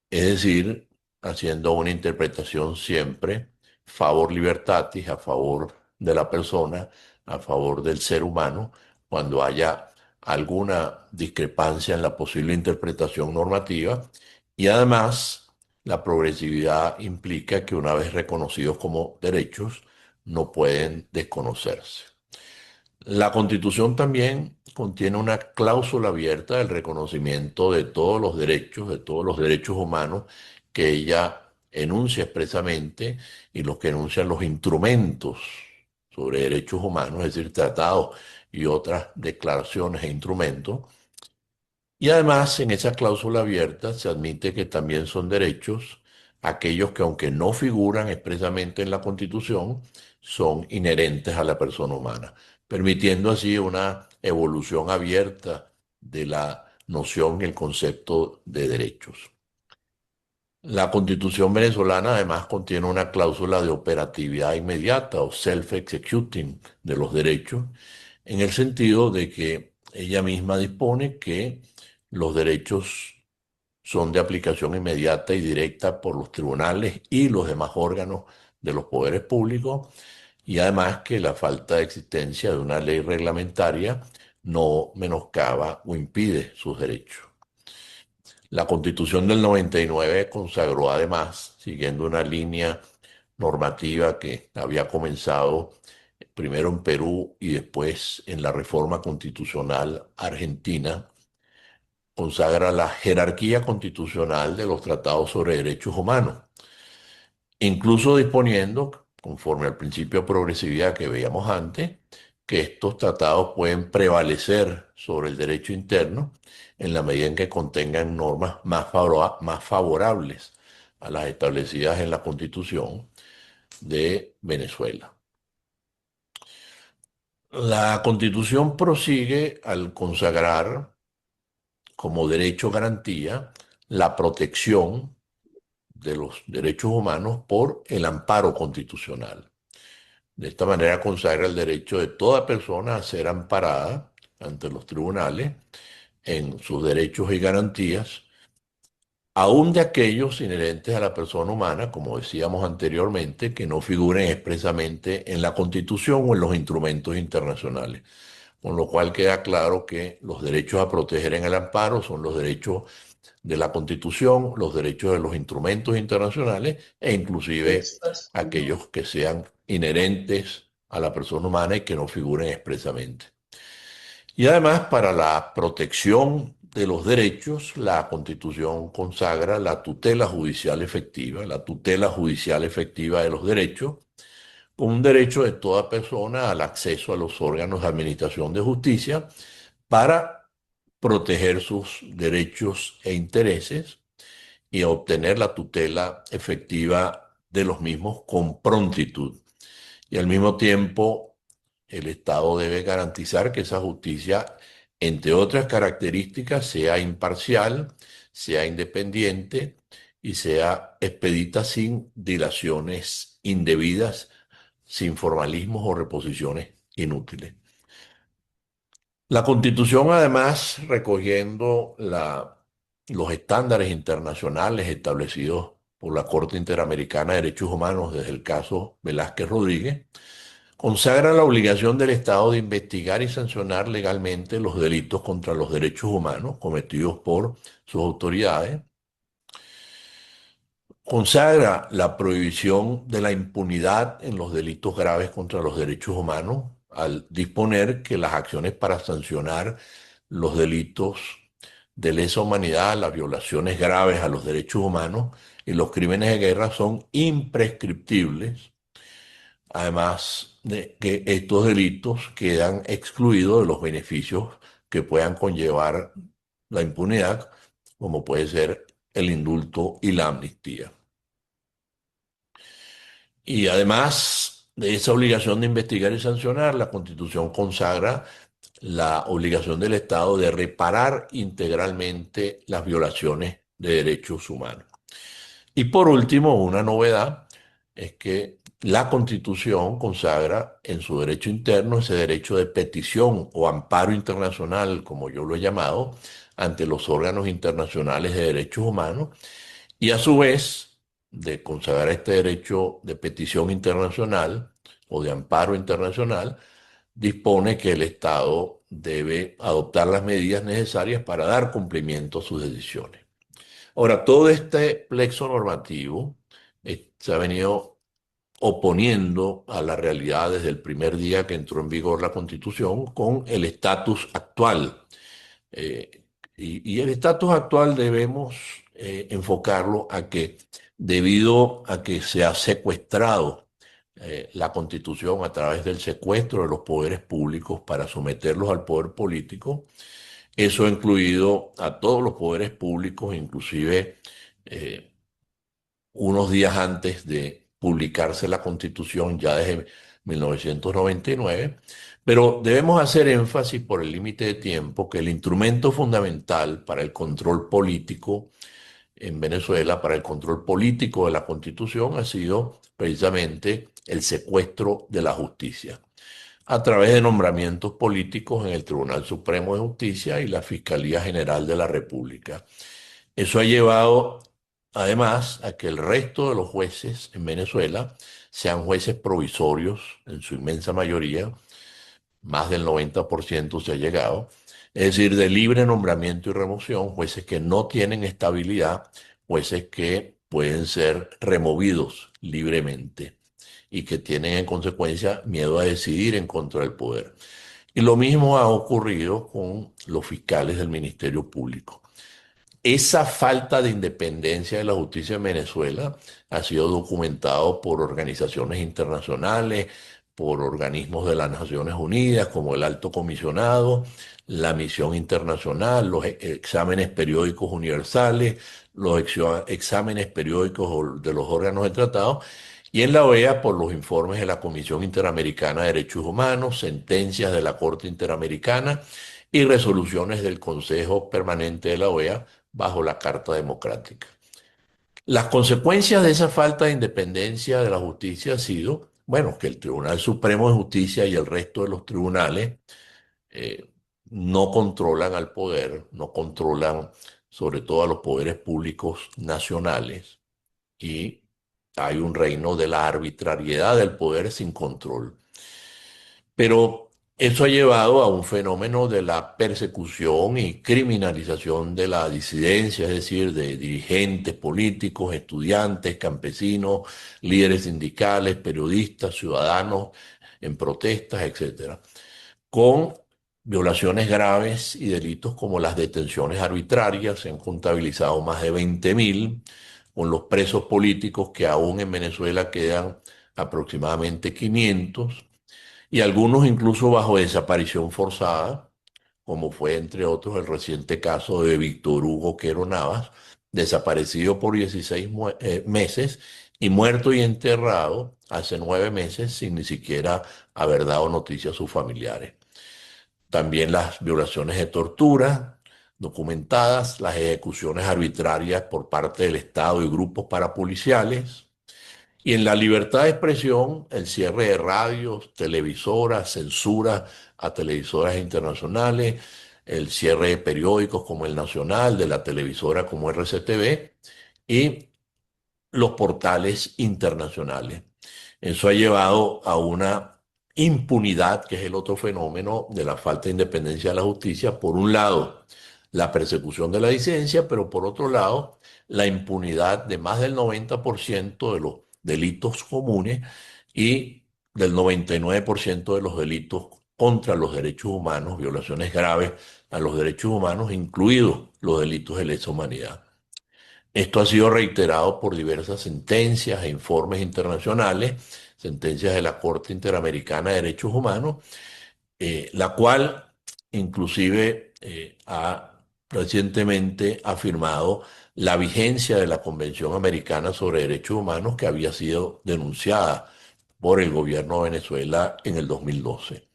Es decir, haciendo una interpretación siempre favor libertatis, a favor de la persona, a favor del ser humano, cuando haya alguna discrepancia en la posible interpretación normativa. Y además, la progresividad implica que una vez reconocidos como derechos, no pueden desconocerse. La Constitución también contiene una cláusula abierta del reconocimiento de todos los derechos humanos que ella enuncia expresamente y los que enuncian los instrumentos sobre derechos humanos, es decir, tratados y otras declaraciones e instrumentos. Y además, en esa cláusula abierta se admite que también son derechos aquellos que, aunque no figuran expresamente en la Constitución, son inherentes a la persona humana, permitiendo así una evolución abierta de la noción y el concepto de derechos. La Constitución venezolana además contiene una cláusula de operatividad inmediata o self-executing de los derechos, en el sentido de que ella misma dispone que los derechos son de aplicación inmediata y directa por los tribunales y los demás órganos de los poderes públicos, y además que la falta de existencia de una ley reglamentaria no menoscaba o impide sus derechos. La Constitución del 99 consagró además, siguiendo una línea normativa que había comenzado primero en Perú y después en la reforma constitucional argentina, consagra la jerarquía constitucional de los tratados sobre derechos humanos, incluso disponiendo, conforme al principio de progresividad que veíamos antes, que estos tratados pueden prevalecer sobre el derecho interno en la medida en que contengan normas más favorables a las establecidas en la Constitución de Venezuela. La Constitución prosigue al consagrar como derecho garantía la protección de los derechos humanos por el amparo constitucional. De esta manera consagra el derecho de toda persona a ser amparada ante los tribunales en sus derechos y garantías, aun de aquellos inherentes a la persona humana, como decíamos anteriormente, que no figuren expresamente en la Constitución o en los instrumentos internacionales. Con lo cual queda claro que los derechos a proteger en el amparo son los derechos de la Constitución, los derechos de los instrumentos internacionales e inclusive aquellos que sean inherentes a la persona humana y que no figuren expresamente. Y además, para la protección de los derechos, la Constitución consagra la tutela judicial efectiva, de los derechos, con un derecho de toda persona al acceso a los órganos de administración de justicia para proteger sus derechos e intereses y a obtener la tutela efectiva de los mismos con prontitud. Y al mismo tiempo, el Estado debe garantizar que esa justicia, entre otras características, sea imparcial, sea independiente y sea expedita sin dilaciones indebidas, sin formalismos o reposiciones inútiles. La Constitución, además, recogiendo los estándares internacionales establecidos por la Corte Interamericana de Derechos Humanos desde el caso Velázquez Rodríguez, consagra la obligación del Estado de investigar y sancionar legalmente los delitos contra los derechos humanos cometidos por sus autoridades, consagra la prohibición de la impunidad en los delitos graves contra los derechos humanos al disponer que las acciones para sancionar los delitos de lesa humanidad, las violaciones graves a los derechos humanos y los crímenes de guerra son imprescriptibles, además de que estos delitos quedan excluidos de los beneficios que puedan conllevar la impunidad, como puede ser el indulto y la amnistía. Y además de esa obligación de investigar y sancionar, la Constitución consagra la obligación del Estado de reparar integralmente las violaciones de derechos humanos. Y por último, una novedad es que la Constitución consagra en su derecho interno ese derecho de petición o amparo internacional, como yo lo he llamado, ante los órganos internacionales de derechos humanos, y a su vez de consagrar este derecho de petición internacional o de amparo internacional, dispone que el Estado debe adoptar las medidas necesarias para dar cumplimiento a sus decisiones. Ahora, todo este plexo normativo se ha venido oponiendo a la realidad desde el primer día que entró en vigor la Constitución con el estatus actual. Eh, y el estatus actual debemos enfocarlo a que debido a que se ha secuestrado la Constitución a través del secuestro de los poderes públicos para someterlos al poder político, eso ha incluido a todos los poderes públicos, inclusive eh, unos días antes de publicarse la Constitución, ya desde 1999, pero debemos hacer énfasis por el límite de tiempo que el instrumento fundamental para el control político en Venezuela, para el control político de la Constitución, ha sido precisamente el secuestro de la justicia a través de nombramientos políticos en el Tribunal Supremo de Justicia y la Fiscalía General de la República. Eso ha llevado, además, a que el resto de los jueces en Venezuela sean jueces provisorios, en su inmensa mayoría, más del 90% se ha llegado, es decir, de libre nombramiento y remoción, jueces que no tienen estabilidad, jueces que pueden ser removidos libremente y que tienen en consecuencia miedo a decidir en contra del poder. Y lo mismo ha ocurrido con los fiscales del Ministerio Público. Esa falta de independencia de la justicia en Venezuela ha sido documentado por organizaciones internacionales, por organismos de las Naciones Unidas como el Alto Comisionado, la Misión Internacional, los exámenes periódicos universales, los exámenes periódicos de los órganos de tratado, y en la OEA por los informes de la Comisión Interamericana de Derechos Humanos, sentencias de la Corte Interamericana y resoluciones del Consejo Permanente de la OEA bajo la Carta Democrática. Las consecuencias de esa falta de independencia de la justicia ha sido, bueno, que el Tribunal Supremo de Justicia y el resto de los tribunales eh, no controlan al poder, no controlan sobre todo a los poderes públicos nacionales y hay un reino de la arbitrariedad del poder sin control. Pero eso ha llevado a un fenómeno de la persecución y criminalización de la disidencia, es decir, de dirigentes políticos, estudiantes, campesinos, líderes sindicales, periodistas, ciudadanos en protestas, etcétera, con violaciones graves y delitos como las detenciones arbitrarias. Se han contabilizado más de 20.000, con los presos políticos que aún en Venezuela quedan aproximadamente 500 y algunos incluso bajo desaparición forzada, como fue entre otros el reciente caso de Víctor Hugo Quero Navas, desaparecido por 16 meses y muerto y enterrado hace 9 meses sin ni siquiera haber dado noticia a sus familiares. También las violaciones de tortura documentadas, las ejecuciones arbitrarias por parte del Estado y grupos parapoliciales, y en la libertad de expresión, el cierre de radios, televisoras, censura a televisoras internacionales, el cierre de periódicos como El Nacional, de la televisora como RCTV y los portales internacionales. Eso ha llevado a una impunidad, que es el otro fenómeno de la falta de independencia de la justicia. Por un lado, la persecución de la disidencia, pero por otro lado, la impunidad de más del 90% de los delitos comunes y del 99% de los delitos contra los derechos humanos, violaciones graves a los derechos humanos, incluidos los delitos de lesa humanidad. Esto ha sido reiterado por diversas sentencias e informes internacionales, sentencias de la Corte Interamericana de Derechos Humanos, la cual inclusive ha recientemente afirmado la vigencia de la Convención Americana sobre Derechos Humanos, que había sido denunciada por el gobierno de Venezuela en el 2012.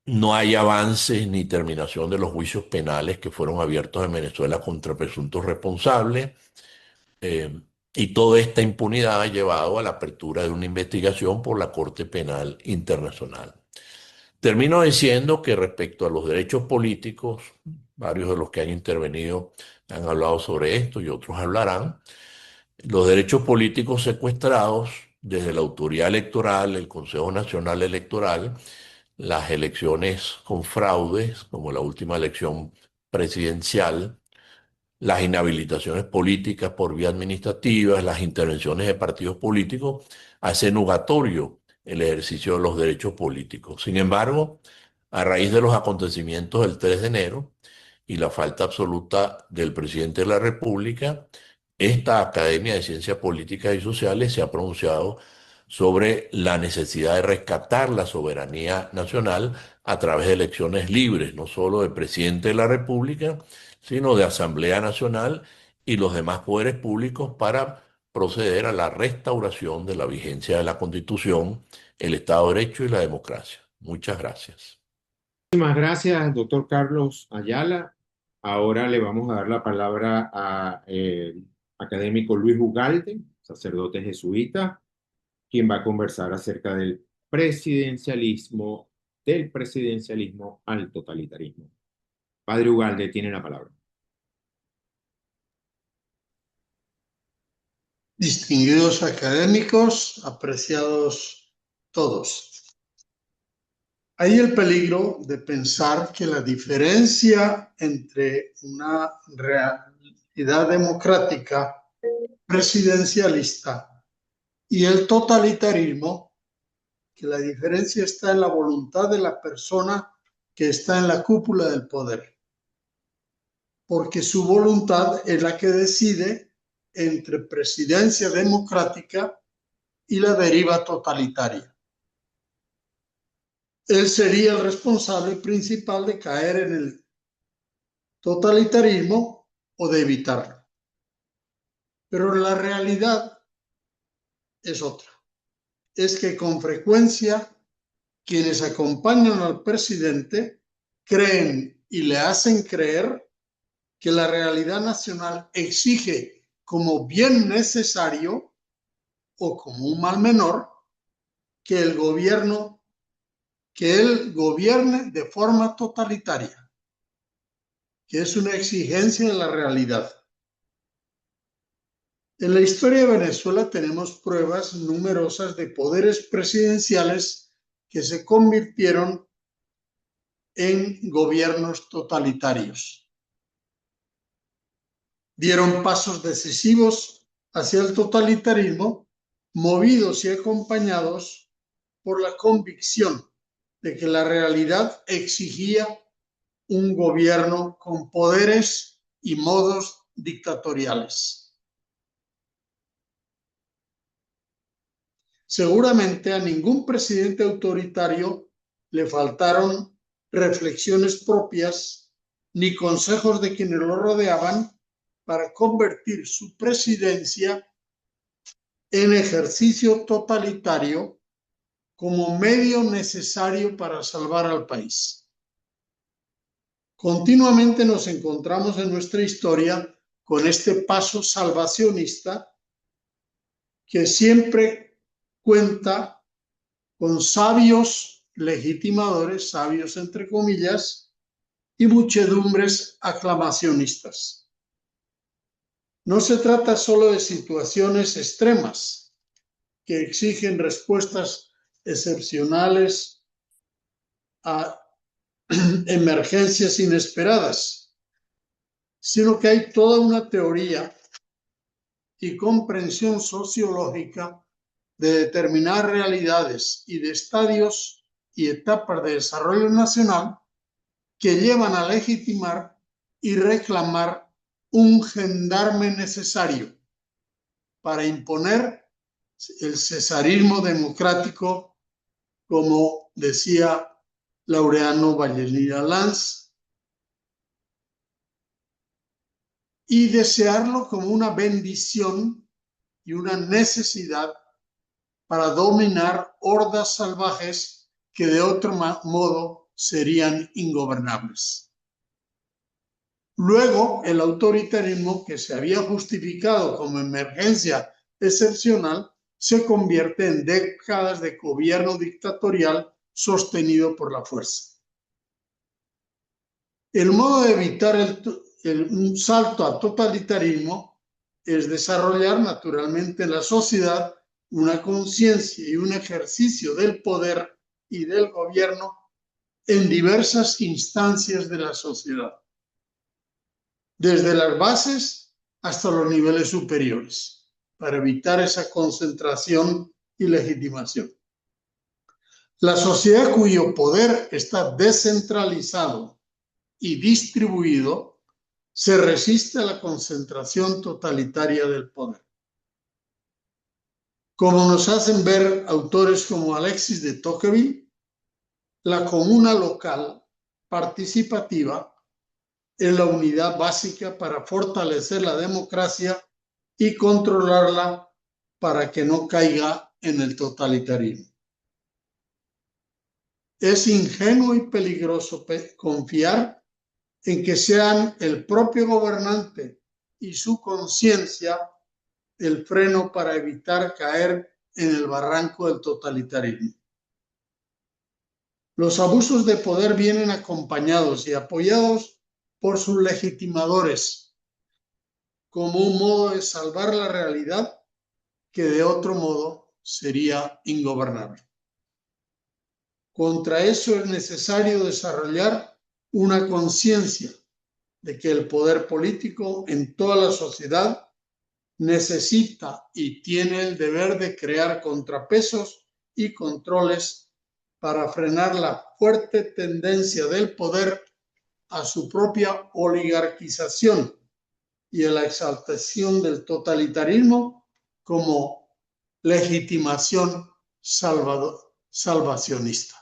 No hay avances ni terminación de los juicios penales que fueron abiertos en Venezuela contra presuntos responsables. Y toda esta impunidad ha llevado a la apertura de una investigación por la Corte Penal Internacional. Termino diciendo que respecto a los derechos políticos, varios de los que han intervenido han hablado sobre esto y otros hablarán. Los derechos políticos secuestrados desde la autoridad electoral, el Consejo Nacional Electoral, las elecciones con fraudes, como la última elección presidencial, las inhabilitaciones políticas por vía administrativa, las intervenciones de partidos políticos, hace nugatorio el ejercicio de los derechos políticos. Sin embargo, a raíz de los acontecimientos del 3 de enero y la falta absoluta del presidente de la República, esta Academia de Ciencias Políticas y Sociales se ha pronunciado sobre la necesidad de rescatar la soberanía nacional a través de elecciones libres, no solo del presidente de la República, sino de Asamblea Nacional y los demás poderes públicos para proceder a la restauración de la vigencia de la Constitución, el Estado de Derecho y la democracia. Muchas gracias. Muchísimas gracias, doctor Carlos Ayala. Ahora le vamos a dar la palabra al académico Luis Ugalde, sacerdote jesuita, quien va a conversar acerca del presidencialismo al totalitarismo. Padre Ugalde tiene la palabra. Distinguidos académicos, apreciados todos. Hay el peligro de pensar que la diferencia entre una realidad democrática presidencialista y el totalitarismo, que la diferencia está en la voluntad de la persona que está en la cúpula del poder, porque su voluntad es la que decide entre presidencia democrática y la deriva totalitaria. Él sería el responsable principal de caer en el totalitarismo o de evitarlo. Pero la realidad es otra. Es que con frecuencia quienes acompañan al presidente creen y le hacen creer que la realidad nacional exige como bien necesario o como un mal menor que él gobierne de forma totalitaria, que es una exigencia de la realidad. En la historia de Venezuela tenemos pruebas numerosas de poderes presidenciales que se convirtieron en gobiernos totalitarios. Dieron pasos decisivos hacia el totalitarismo, movidos y acompañados por la convicción de que la realidad exigía un gobierno con poderes y modos dictatoriales. Seguramente a ningún presidente autoritario le faltaron reflexiones propias ni consejos de quienes lo rodeaban para convertir su presidencia en ejercicio totalitario como medio necesario para salvar al país. Continuamente nos encontramos en nuestra historia con este paso salvacionista que siempre cuenta con sabios legitimadores, sabios entre comillas, y muchedumbres aclamacionistas. No se trata solo de situaciones extremas que exigen respuestas excepcionales a emergencias inesperadas, sino que hay toda una teoría y comprensión sociológica de determinar realidades y de estadios y etapas de desarrollo nacional que llevan a legitimar y reclamar un gendarme necesario para imponer el cesarismo democrático, como decía Laureano Vallenilla Lanz, y desearlo como una bendición y una necesidad para dominar hordas salvajes que de otro modo serían ingobernables. Luego, el autoritarismo, que se había justificado como emergencia excepcional, se convierte en décadas de gobierno dictatorial sostenido por la fuerza. El modo de evitar un salto al totalitarismo es desarrollar naturalmente en la sociedad una conciencia y un ejercicio del poder y del gobierno en diversas instancias de la sociedad, desde las bases hasta los niveles superiores, para evitar esa concentración y legitimación. La sociedad cuyo poder está descentralizado y distribuido se resiste a la concentración totalitaria del poder. Como nos hacen ver autores como Alexis de Tocqueville, la comuna local participativa es la unidad básica para fortalecer la democracia y controlarla para que no caiga en el totalitarismo. Es ingenuo y peligroso confiar en que sean el propio gobernante y su conciencia el freno para evitar caer en el barranco del totalitarismo. Los abusos de poder vienen acompañados y apoyados por sus legitimadores como un modo de salvar la realidad que de otro modo sería ingobernable. Contra eso es necesario desarrollar una conciencia de que el poder político en toda la sociedad necesita y tiene el deber de crear contrapesos y controles para frenar la fuerte tendencia del poder a su propia oligarquización y a la exaltación del totalitarismo como legitimación salvacionista.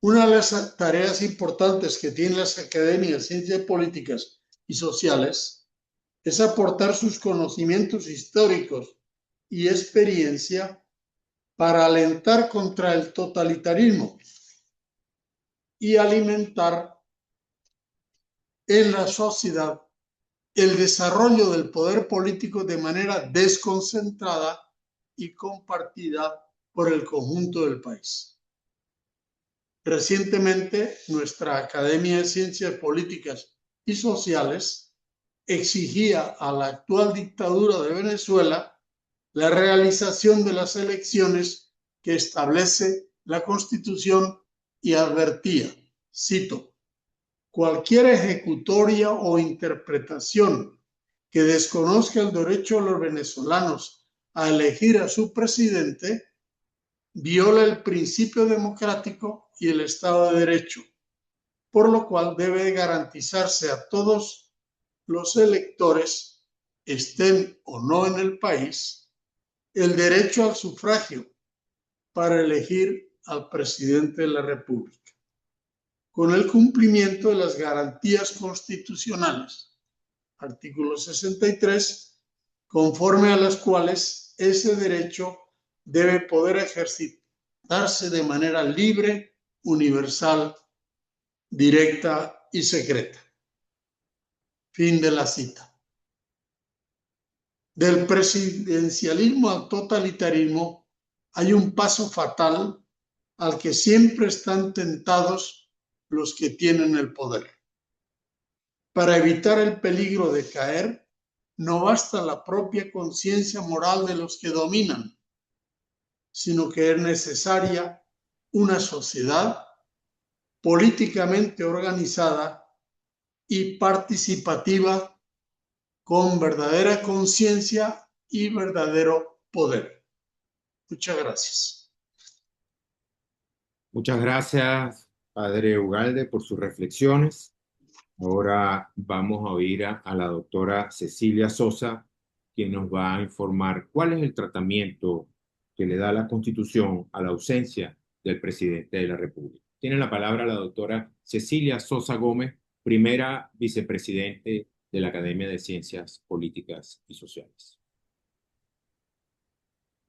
Una de las tareas importantes que tienen las academias de ciencias políticas y sociales es aportar sus conocimientos históricos y experiencia para alentar contra el totalitarismo y alimentar en la sociedad el desarrollo del poder político de manera desconcentrada y compartida por el conjunto del país. Recientemente, nuestra Academia de Ciencias Políticas y Sociales exigía a la actual dictadura de Venezuela la realización de las elecciones que establece la Constitución y advertía, cito, cualquier ejecutoria o interpretación que desconozca el derecho de los venezolanos a elegir a su presidente viola el principio democrático y el Estado de Derecho, por lo cual debe garantizarse a todos los electores, estén o no en el país, el derecho al sufragio para elegir al presidente de la República, con el cumplimiento de las garantías constitucionales, artículo 63, conforme a las cuales ese derecho debe poder ejercitarse de manera libre, universal, directa y secreta. Fin de la cita. Del presidencialismo al totalitarismo hay un paso fatal al que siempre están tentados los que tienen el poder. Para evitar el peligro de caer, no basta la propia conciencia moral de los que dominan, sino que es necesaria una sociedad políticamente organizada y participativa con verdadera conciencia y verdadero poder. Muchas gracias. Muchas gracias, Padre Ugalde, por sus reflexiones. Ahora vamos a oír a la doctora Cecilia Sosa, quien nos va a informar cuál es el tratamiento que le da la Constitución a la ausencia del presidente de la República. Tiene la palabra la doctora Cecilia Sosa Gómez, primera vicepresidente de la Academia de Ciencias Políticas y Sociales.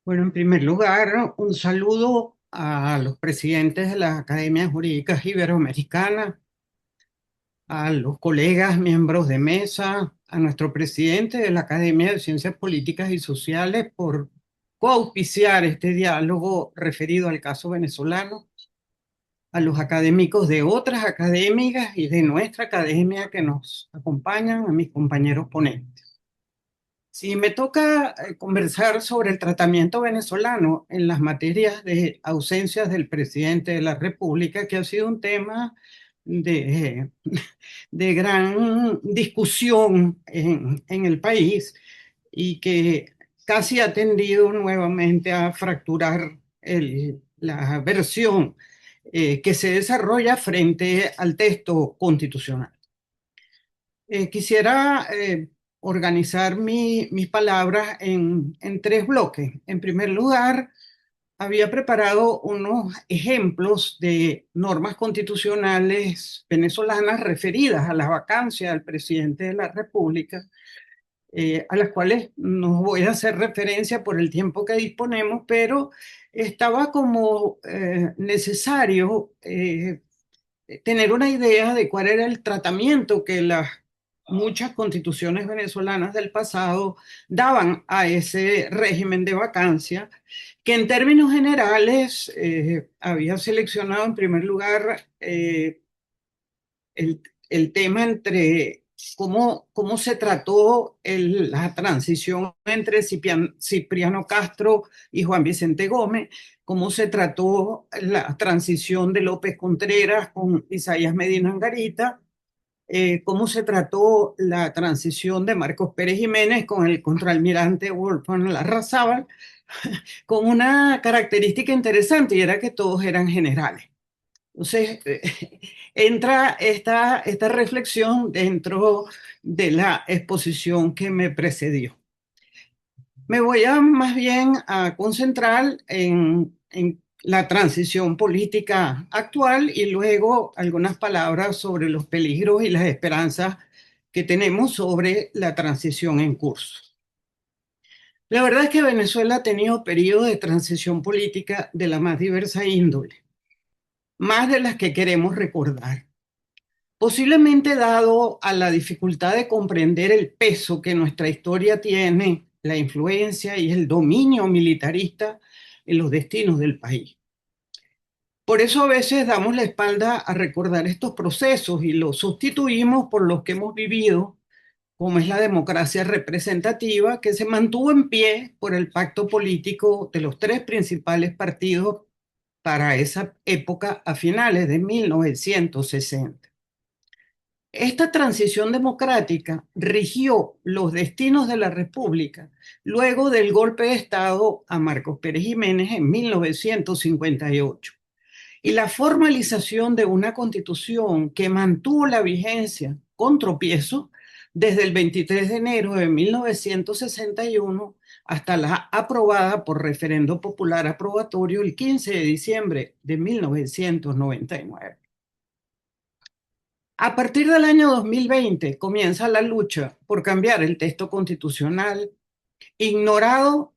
Bueno, en primer lugar, un saludo a los presidentes de las Academias Jurídicas Iberoamericanas, a los colegas miembros de mesa, a nuestro presidente de la Academia de Ciencias Políticas y Sociales por coauspiciar este diálogo referido al caso venezolano, a los académicos de otras académicas y de nuestra academia que nos acompañan, a mis compañeros ponentes. Si me toca conversar sobre el tratamiento venezolano en las materias de ausencias del presidente de la República, que ha sido un tema de gran discusión en el país y que casi ha tendido nuevamente a fracturar la versión que se desarrolla frente al texto constitucional. Quisiera organizar mis palabras en tres bloques. En primer lugar, había preparado unos ejemplos de normas constitucionales venezolanas referidas a la vacancia del presidente de la República, a las cuales no voy a hacer referencia por el tiempo que disponemos, pero estaba como necesario tener una idea de cuál era el tratamiento que las muchas constituciones venezolanas del pasado daban a ese régimen de vacancia, que en términos generales había seleccionado en primer lugar el tema entre cómo se trató la transición entre Cipriano Castro y Juan Vicente Gómez, cómo se trató la transición de López Contreras con Isaías Medina Angarita, cómo se trató la transición de Marcos Pérez Jiménez con el contraalmirante Wolfgang Larrazábal, con una característica interesante, y era que todos eran generales. Entonces, entra esta reflexión dentro de la exposición que me precedió. Me voy más bien a concentrar en la transición política actual y luego algunas palabras sobre los peligros y las esperanzas que tenemos sobre la transición en curso. La verdad es que Venezuela ha tenido periodos de transición política de la más diversa índole, más de las que queremos recordar. Posiblemente dado a la dificultad de comprender el peso que nuestra historia tiene, la influencia y el dominio militarista en los destinos del país. Por eso a veces damos la espalda a recordar estos procesos y los sustituimos por los que hemos vivido, como es la democracia representativa, que se mantuvo en pie por el pacto político de los tres principales partidos para esa época a finales de 1960. Esta transición democrática rigió los destinos de la República luego del golpe de Estado a Marcos Pérez Jiménez en 1958 y la formalización de una constitución que mantuvo la vigencia con tropiezo desde el 23 de enero de 1961 hasta la aprobada por referendo popular aprobatorio el 15 de diciembre de 1999. A partir del año 2020 comienza la lucha por cambiar el texto constitucional, ignorado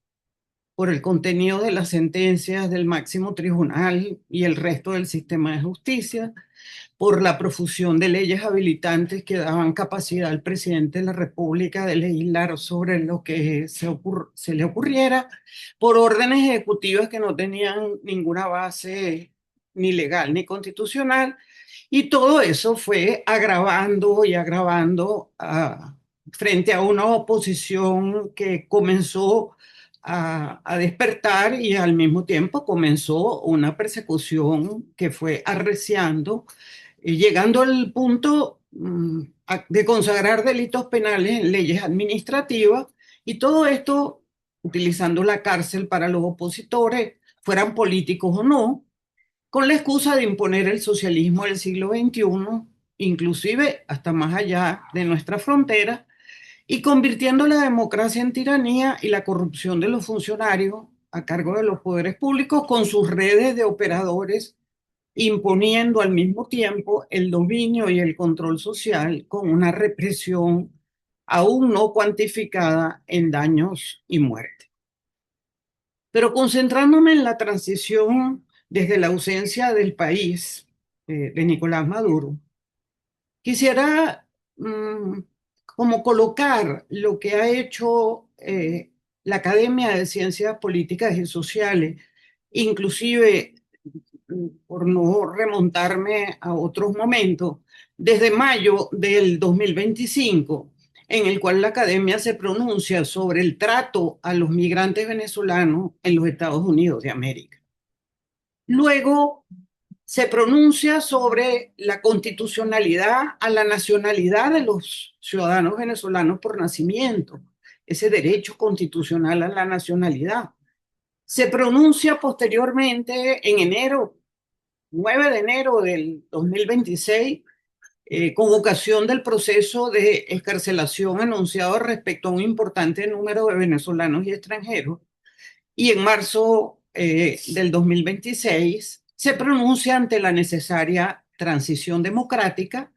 por el contenido de las sentencias del máximo tribunal y el resto del sistema de justicia, por la profusión de leyes habilitantes que daban capacidad al presidente de la República de legislar sobre lo que se le ocurriera, por órdenes ejecutivas que no tenían ninguna base ni legal ni constitucional, y todo eso fue agravando y agravando frente a una oposición que comenzó a despertar y al mismo tiempo comenzó una persecución que fue arreciando, llegando al punto de consagrar delitos penales en leyes administrativas y todo esto utilizando la cárcel para los opositores, fueran políticos o no, con la excusa de imponer el socialismo del siglo XXI, inclusive hasta más allá de nuestras fronteras, y convirtiendo la democracia en tiranía y la corrupción de los funcionarios a cargo de los poderes públicos con sus redes de operadores, imponiendo al mismo tiempo el dominio y el control social con una represión aún no cuantificada en daños y muerte. Pero concentrándome en la transición desde la ausencia del país de Nicolás Maduro, quisiera como colocar lo que ha hecho la Academia de Ciencias Políticas y Sociales, inclusive por no remontarme a otros momentos, desde mayo del 2025, en el cual la Academia se pronuncia sobre el trato a los migrantes venezolanos en los Estados Unidos de América. Luego se pronuncia sobre la constitucionalidad a la nacionalidad de los ciudadanos venezolanos por nacimiento, ese derecho constitucional a la nacionalidad. Se pronuncia posteriormente en enero, 9 de enero del 2026, convocación del proceso de excarcelación anunciado respecto a un importante número de venezolanos y extranjeros. Y en marzo del 2026 se pronuncia ante la necesaria transición democrática.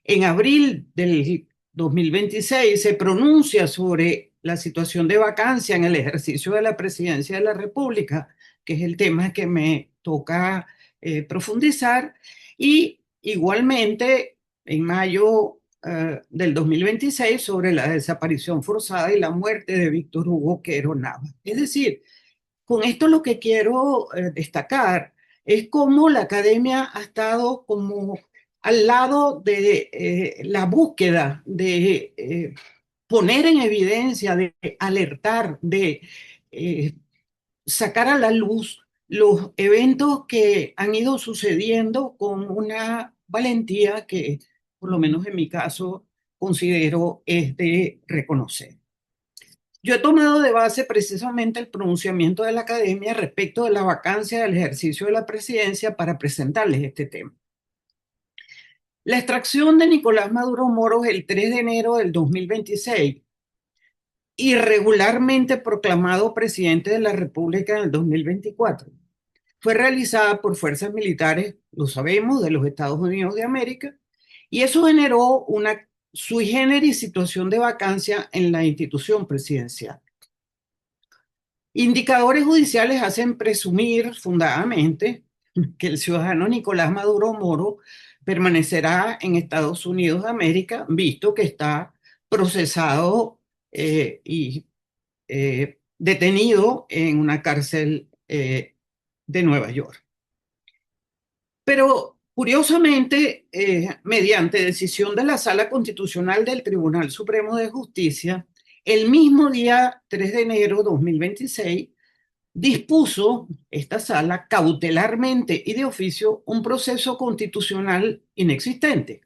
En abril del 2026 se pronuncia sobre la situación de vacancia en el ejercicio de la presidencia de la República, que es el tema que me toca profundizar. Y igualmente en mayo del 2026 sobre la desaparición forzada y la muerte de Víctor Hugo Quero Nava. Es decir, con esto lo que quiero destacar es cómo la academia ha estado como al lado de la búsqueda de poner en evidencia, de alertar, de sacar a la luz los eventos que han ido sucediendo con una valentía que, por lo menos en mi caso, considero es de reconocer. Yo he tomado de base precisamente el pronunciamiento de la academia respecto de la vacancia del ejercicio de la presidencia para presentarles este tema. La extracción de Nicolás Maduro Moros el 3 de enero del 2026, irregularmente proclamado presidente de la República en el 2024, fue realizada por fuerzas militares, lo sabemos, de los Estados Unidos de América, y eso generó una sui generis situación de vacancia en la institución presidencial. Indicadores judiciales hacen presumir fundadamente que el ciudadano Nicolás Maduro Moro permanecerá en Estados Unidos de América, visto que está procesado y detenido en una cárcel de Nueva York. Pero curiosamente, mediante decisión de la Sala Constitucional del Tribunal Supremo de Justicia, el mismo día 3 de enero de 2026, dispuso esta sala cautelarmente y de oficio un proceso constitucional inexistente.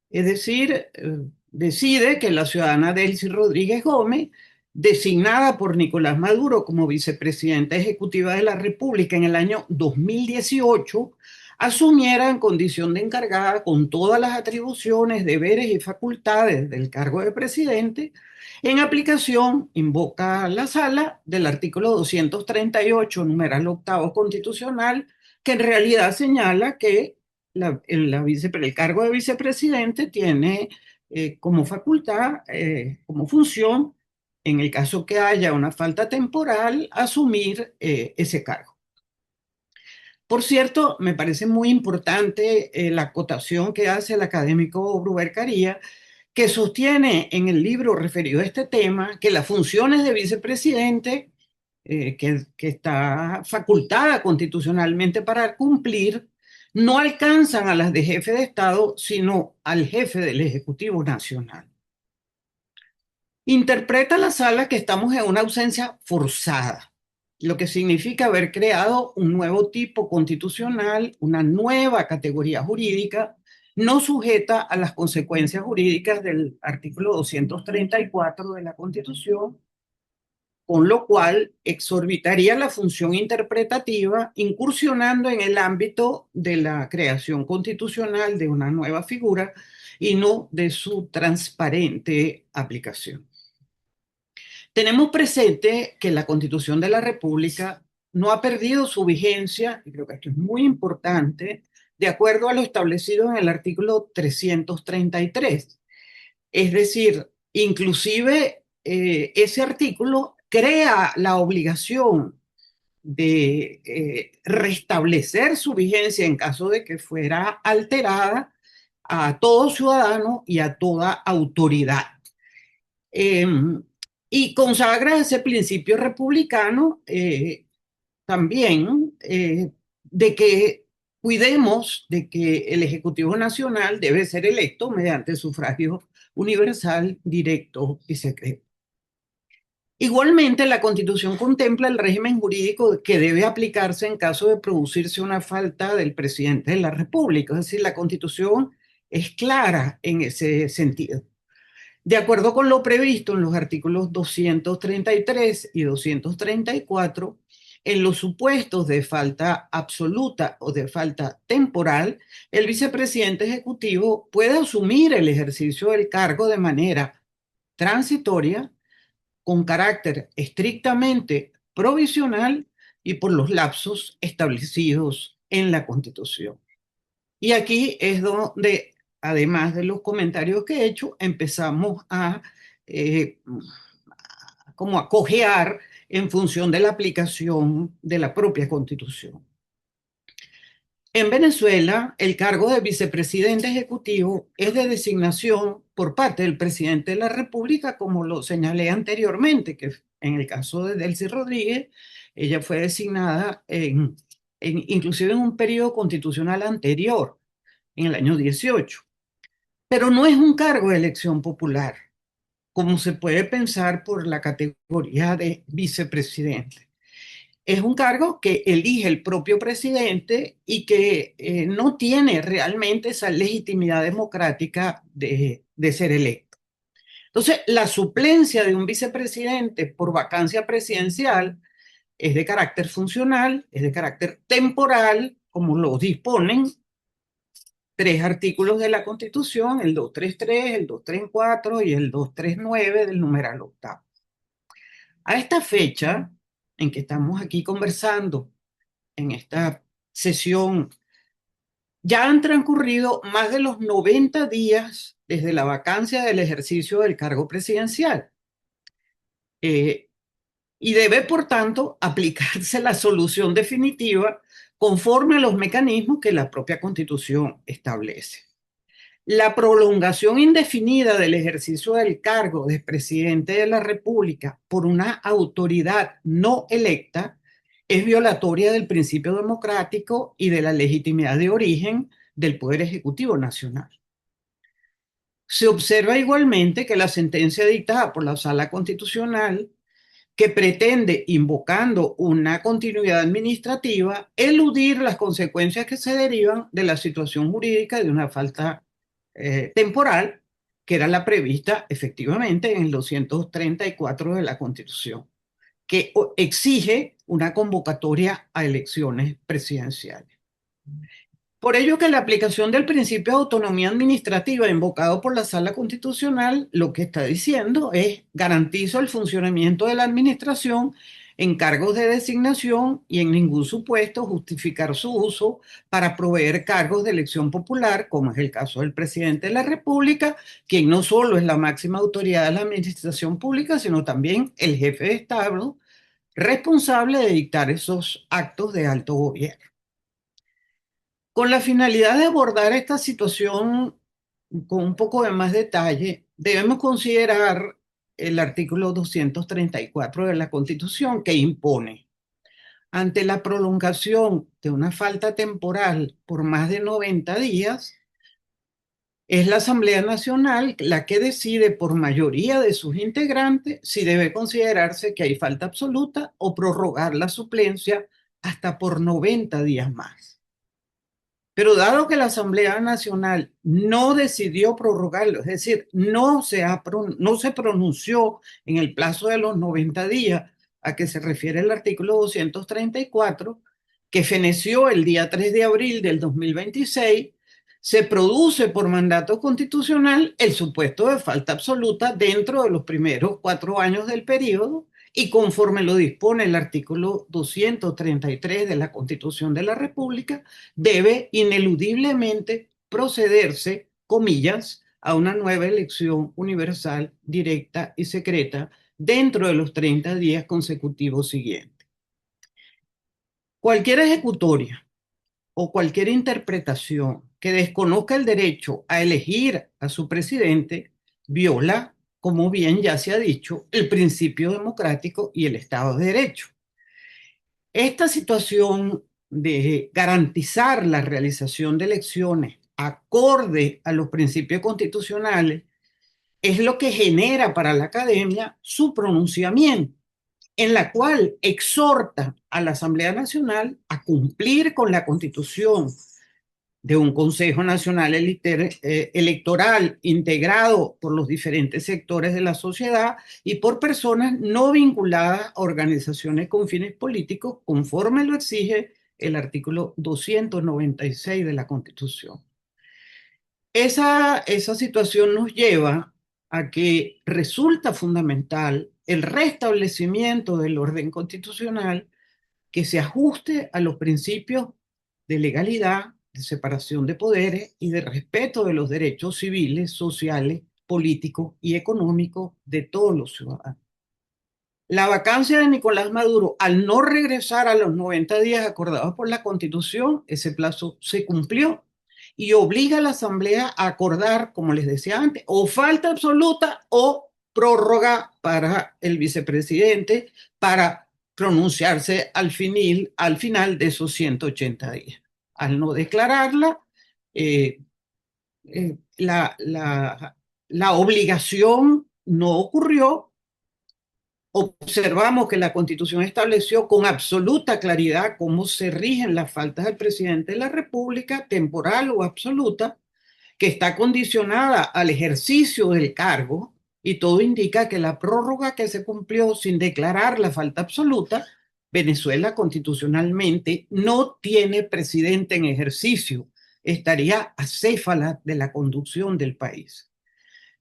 Es decir, decide que la ciudadana Delcy Rodríguez Gómez, designada por Nicolás Maduro como vicepresidenta ejecutiva de la República en el año 2018, asumiera en condición de encargada con todas las atribuciones, deberes y facultades del cargo de presidente, en aplicación, invoca la sala, del artículo 238, numeral octavo constitucional, que en realidad señala que el cargo de vicepresidente tiene como facultad, como función, en el caso que haya una falta temporal, asumir ese cargo. Por cierto, me parece muy importante la acotación que hace el académico Bruber Caría, que sostiene en el libro referido a este tema que las funciones de vicepresidente, que está facultada constitucionalmente para cumplir, no alcanzan a las de jefe de Estado, sino al jefe del Ejecutivo Nacional. Interpreta la sala que estamos en una ausencia forzada, lo que significa haber creado un nuevo tipo constitucional, una nueva categoría jurídica, no sujeta a las consecuencias jurídicas del artículo 234 de la Constitución, con lo cual exorbitaría la función interpretativa, incursionando en el ámbito de la creación constitucional de una nueva figura y no de su transparente aplicación. Tenemos presente que la Constitución de la República no ha perdido su vigencia, y creo que esto es muy importante, de acuerdo a lo establecido en el artículo 333. Es decir, inclusive ese artículo crea la obligación de restablecer su vigencia en caso de que fuera alterada a todo ciudadano y a toda autoridad. Y consagra ese principio republicano también de que cuidemos de que el Ejecutivo Nacional debe ser electo mediante sufragio universal, directo y secreto. Igualmente, la Constitución contempla el régimen jurídico que debe aplicarse en caso de producirse una falta del presidente de la República. Es decir, la Constitución es clara en ese sentido. De acuerdo con lo previsto en los artículos 233 y 234, en los supuestos de falta absoluta o de falta temporal, el vicepresidente ejecutivo puede asumir el ejercicio del cargo de manera transitoria, con carácter estrictamente provisional y por los lapsos establecidos en la Constitución. Y aquí es donde, además de los comentarios que he hecho, empezamos como a cojear en función de la aplicación de la propia Constitución. En Venezuela, el cargo de vicepresidente ejecutivo es de designación por parte del presidente de la República, como lo señalé anteriormente, que en el caso de Delcy Rodríguez, ella fue designada inclusive en un periodo constitucional anterior, en el año 18. Pero no es un cargo de elección popular, como se puede pensar por la categoría de vicepresidente. Es un cargo que elige el propio presidente y que no tiene realmente esa legitimidad democrática de ser electo. Entonces, la suplencia de un vicepresidente por vacancia presidencial es de carácter funcional, es de carácter temporal, como lo disponen 3 artículos de la Constitución, el 233, el 234 y el 239 del numeral octavo. A esta fecha en que estamos aquí conversando, en esta sesión, ya han transcurrido más de los 90 días desde la vacancia del ejercicio del cargo presidencial. Y debe, por tanto, aplicarse la solución definitiva conforme a los mecanismos que la propia Constitución establece. La prolongación indefinida del ejercicio del cargo de presidente de la República por una autoridad no electa es violatoria del principio democrático y de la legitimidad de origen del Poder Ejecutivo Nacional. Se observa igualmente que la sentencia dictada por la Sala Constitucional, que pretende, invocando una continuidad administrativa, eludir las consecuencias que se derivan de la situación jurídica de una falta temporal, que era la prevista efectivamente en el 234 de la Constitución, que exige una convocatoria a elecciones presidenciales. Por ello que la aplicación del principio de autonomía administrativa invocado por la Sala Constitucional lo que está diciendo es garantizo el funcionamiento de la administración en cargos de designación y en ningún supuesto justificar su uso para proveer cargos de elección popular, como es el caso del presidente de la República, quien no solo es la máxima autoridad de la administración pública, sino también el jefe de Estado responsable de dictar esos actos de alto gobierno. Con la finalidad de abordar esta situación con un poco de más detalle, debemos considerar el artículo 234 de la Constitución, que impone, ante la prolongación de una falta temporal por más de 90 días, Es la Asamblea Nacional la que decide por mayoría de sus integrantes si debe considerarse que hay falta absoluta o prorrogar la suplencia hasta por 90 días más. Pero dado que la Asamblea Nacional no decidió prorrogarlo, es decir, no se pronunció en el plazo de los 90 días a que se refiere el artículo 234, que feneció el día 3 de abril del 2026, se produce por mandato constitucional el supuesto de falta absoluta dentro de los primeros 4 años del periodo y conforme lo dispone el artículo 233 de la Constitución de la República, debe ineludiblemente procederse, comillas, a una nueva elección universal, directa y secreta dentro de los 30 días consecutivos siguientes. Cualquier ejecutoria o cualquier interpretación que desconozca el derecho a elegir a su presidente viola, como bien ya se ha dicho, el principio democrático y el Estado de Derecho. Esta situación de garantizar la realización de elecciones acorde a los principios constitucionales es lo que genera para la academia su pronunciamiento, en la cual exhorta a la Asamblea Nacional a cumplir con la Constitución de un Consejo Nacional Electoral integrado por los diferentes sectores de la sociedad y por personas no vinculadas a organizaciones con fines políticos, conforme lo exige el artículo 296 de la Constitución. Esa situación nos lleva a que resulta fundamental el restablecimiento del orden constitucional que se ajuste a los principios de legalidad, de separación de poderes y de respeto de los derechos civiles, sociales, políticos y económicos de todos los ciudadanos. La vacancia de Nicolás Maduro, al no regresar a los 90 días acordados por la Constitución, ese plazo se cumplió y obliga a la Asamblea a acordar, como les decía antes, o falta absoluta o prórroga para el vicepresidente para pronunciarse al final de esos 180 días. Al no declararla, la obligación no ocurrió. Observamos que la Constitución estableció con absoluta claridad cómo se rigen las faltas del presidente de la República, temporal o absoluta, que está condicionada al ejercicio del cargo, y todo indica que la prórroga que se cumplió sin declarar la falta absoluta, Venezuela constitucionalmente no tiene presidente en ejercicio, estaría acéfala de la conducción del país.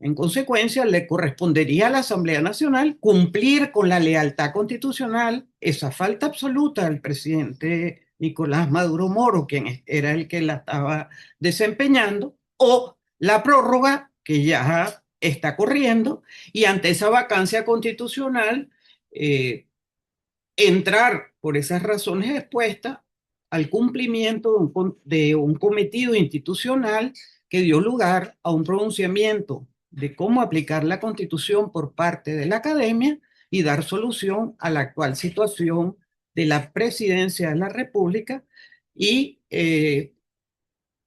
En consecuencia, le correspondería a la Asamblea Nacional cumplir con la lealtad constitucional esa falta absoluta del presidente Nicolás Maduro Moro, quien era el que la estaba desempeñando, o la prórroga que ya está corriendo, y ante esa vacancia constitucional, entrar por esas razones expuestas al cumplimiento de un cometido institucional que dio lugar a un pronunciamiento de cómo aplicar la Constitución por parte de la academia y dar solución a la actual situación de la presidencia de la República, y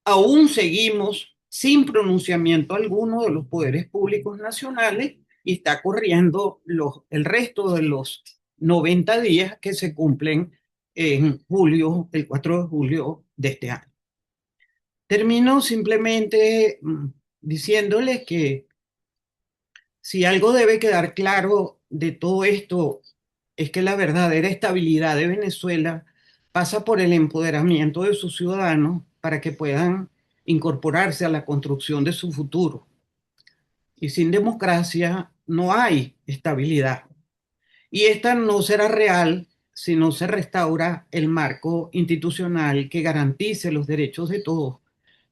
aún seguimos sin pronunciamiento alguno de los poderes públicos nacionales y está corriendo el resto de los 90 días que se cumplen en julio, el 4 de julio de este año. Termino simplemente diciéndoles que si algo debe quedar claro de todo esto es que la verdadera estabilidad de Venezuela pasa por el empoderamiento de sus ciudadanos para que puedan incorporarse a la construcción de su futuro. Y sin democracia no hay estabilidad. Y esta no será real si no se restaura el marco institucional que garantice los derechos de todos,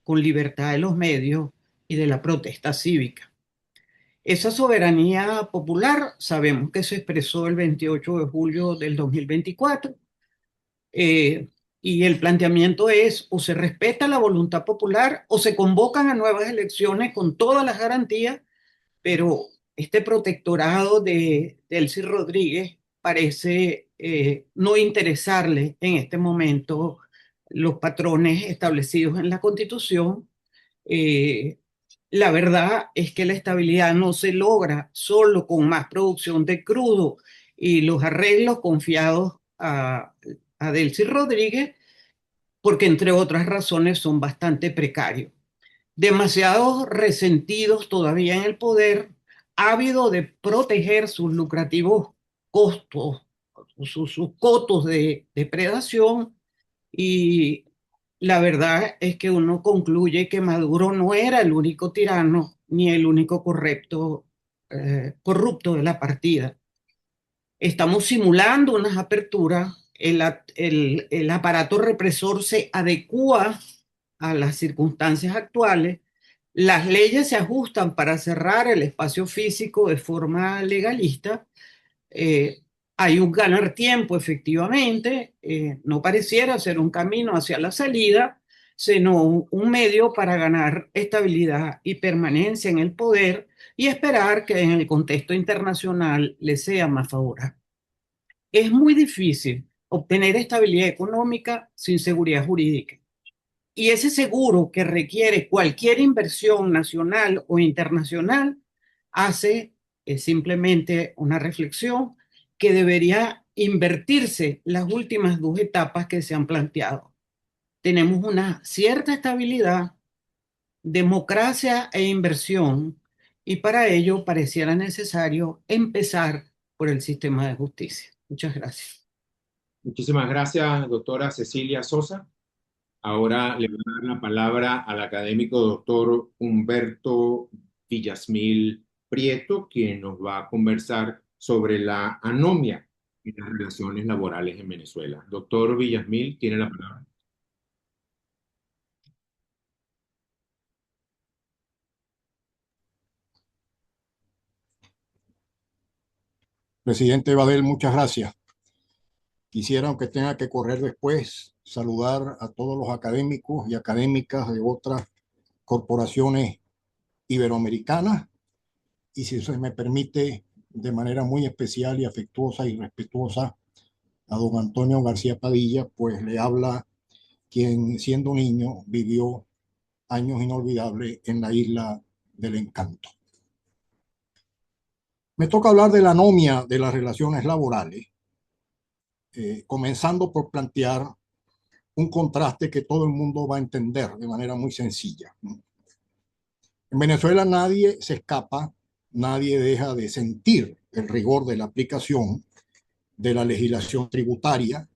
con libertad de los medios y de la protesta cívica. Esa soberanía popular sabemos que se expresó el 28 de julio del 2024, y el planteamiento es: o se respeta la voluntad popular o se convocan a nuevas elecciones con todas las garantías, pero este protectorado de Delcy Rodríguez parece no interesarle en este momento los patrones establecidos en la Constitución, La verdad es que la estabilidad no se logra solo con más producción de crudo y los arreglos confiados a Delcy Rodríguez, porque entre otras razones son bastante precarios. Demasiados resentidos todavía en el poder, ávido de proteger sus lucrativos costos, sus cotos de depredación, y la verdad es que uno concluye que Maduro no era el único tirano ni el único corrupto de la partida. Estamos simulando unas aperturas, el aparato represor se adecúa a las circunstancias actuales, las leyes se ajustan para cerrar el espacio físico de forma legalista, eh, hay un ganar tiempo efectivamente, no pareciera ser un camino hacia la salida, sino un medio para ganar estabilidad y permanencia en el poder y esperar que en el contexto internacional le sea más favorable. Es muy difícil obtener estabilidad económica sin seguridad jurídica. Y ese seguro que requiere cualquier inversión nacional o internacional hace simplemente una reflexión que debería invertirse las últimas dos etapas que se han planteado. Tenemos una cierta estabilidad, democracia e inversión, y para ello pareciera necesario empezar por el sistema de justicia. Muchas gracias. Muchísimas gracias, doctora Cecilia Sosa. Ahora le voy a dar la palabra al académico doctor Humberto Villasmil Prieto, quien nos va a conversar sobre la anomia en las relaciones laborales en Venezuela. Doctor Villasmil, tiene la palabra. Presidente Badel, muchas gracias. Quisiera, aunque tenga que correr después, saludar a todos los académicos y académicas de otras corporaciones iberoamericanas y, si se me permite, de manera muy especial y afectuosa y respetuosa, a don Antonio García Padilla, pues le habla quien siendo niño vivió años inolvidables en la isla del encanto. Me toca hablar de la anomia de las relaciones laborales, comenzando por plantear un contraste que todo el mundo va a entender de manera muy sencilla. En Venezuela nadie se escapa, nadie deja de sentir el rigor de la aplicación de la legislación tributaria,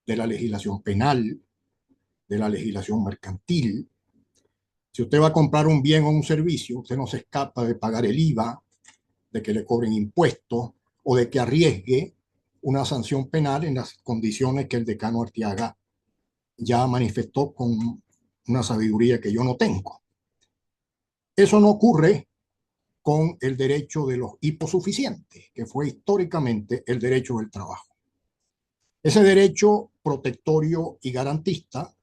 de la legislación penal, de la legislación mercantil. Si usted va a comprar un bien o un servicio, usted no se escapa de pagar el IVA, de que le cobren impuestos o de que arriesgue una sanción penal en las condiciones que el decano Arteaga ya manifestó con una sabiduría que yo no tengo. Eso no ocurre con el derecho de los hiposuficientes, que fue históricamente el derecho del trabajo. Ese derecho protectorio y garantista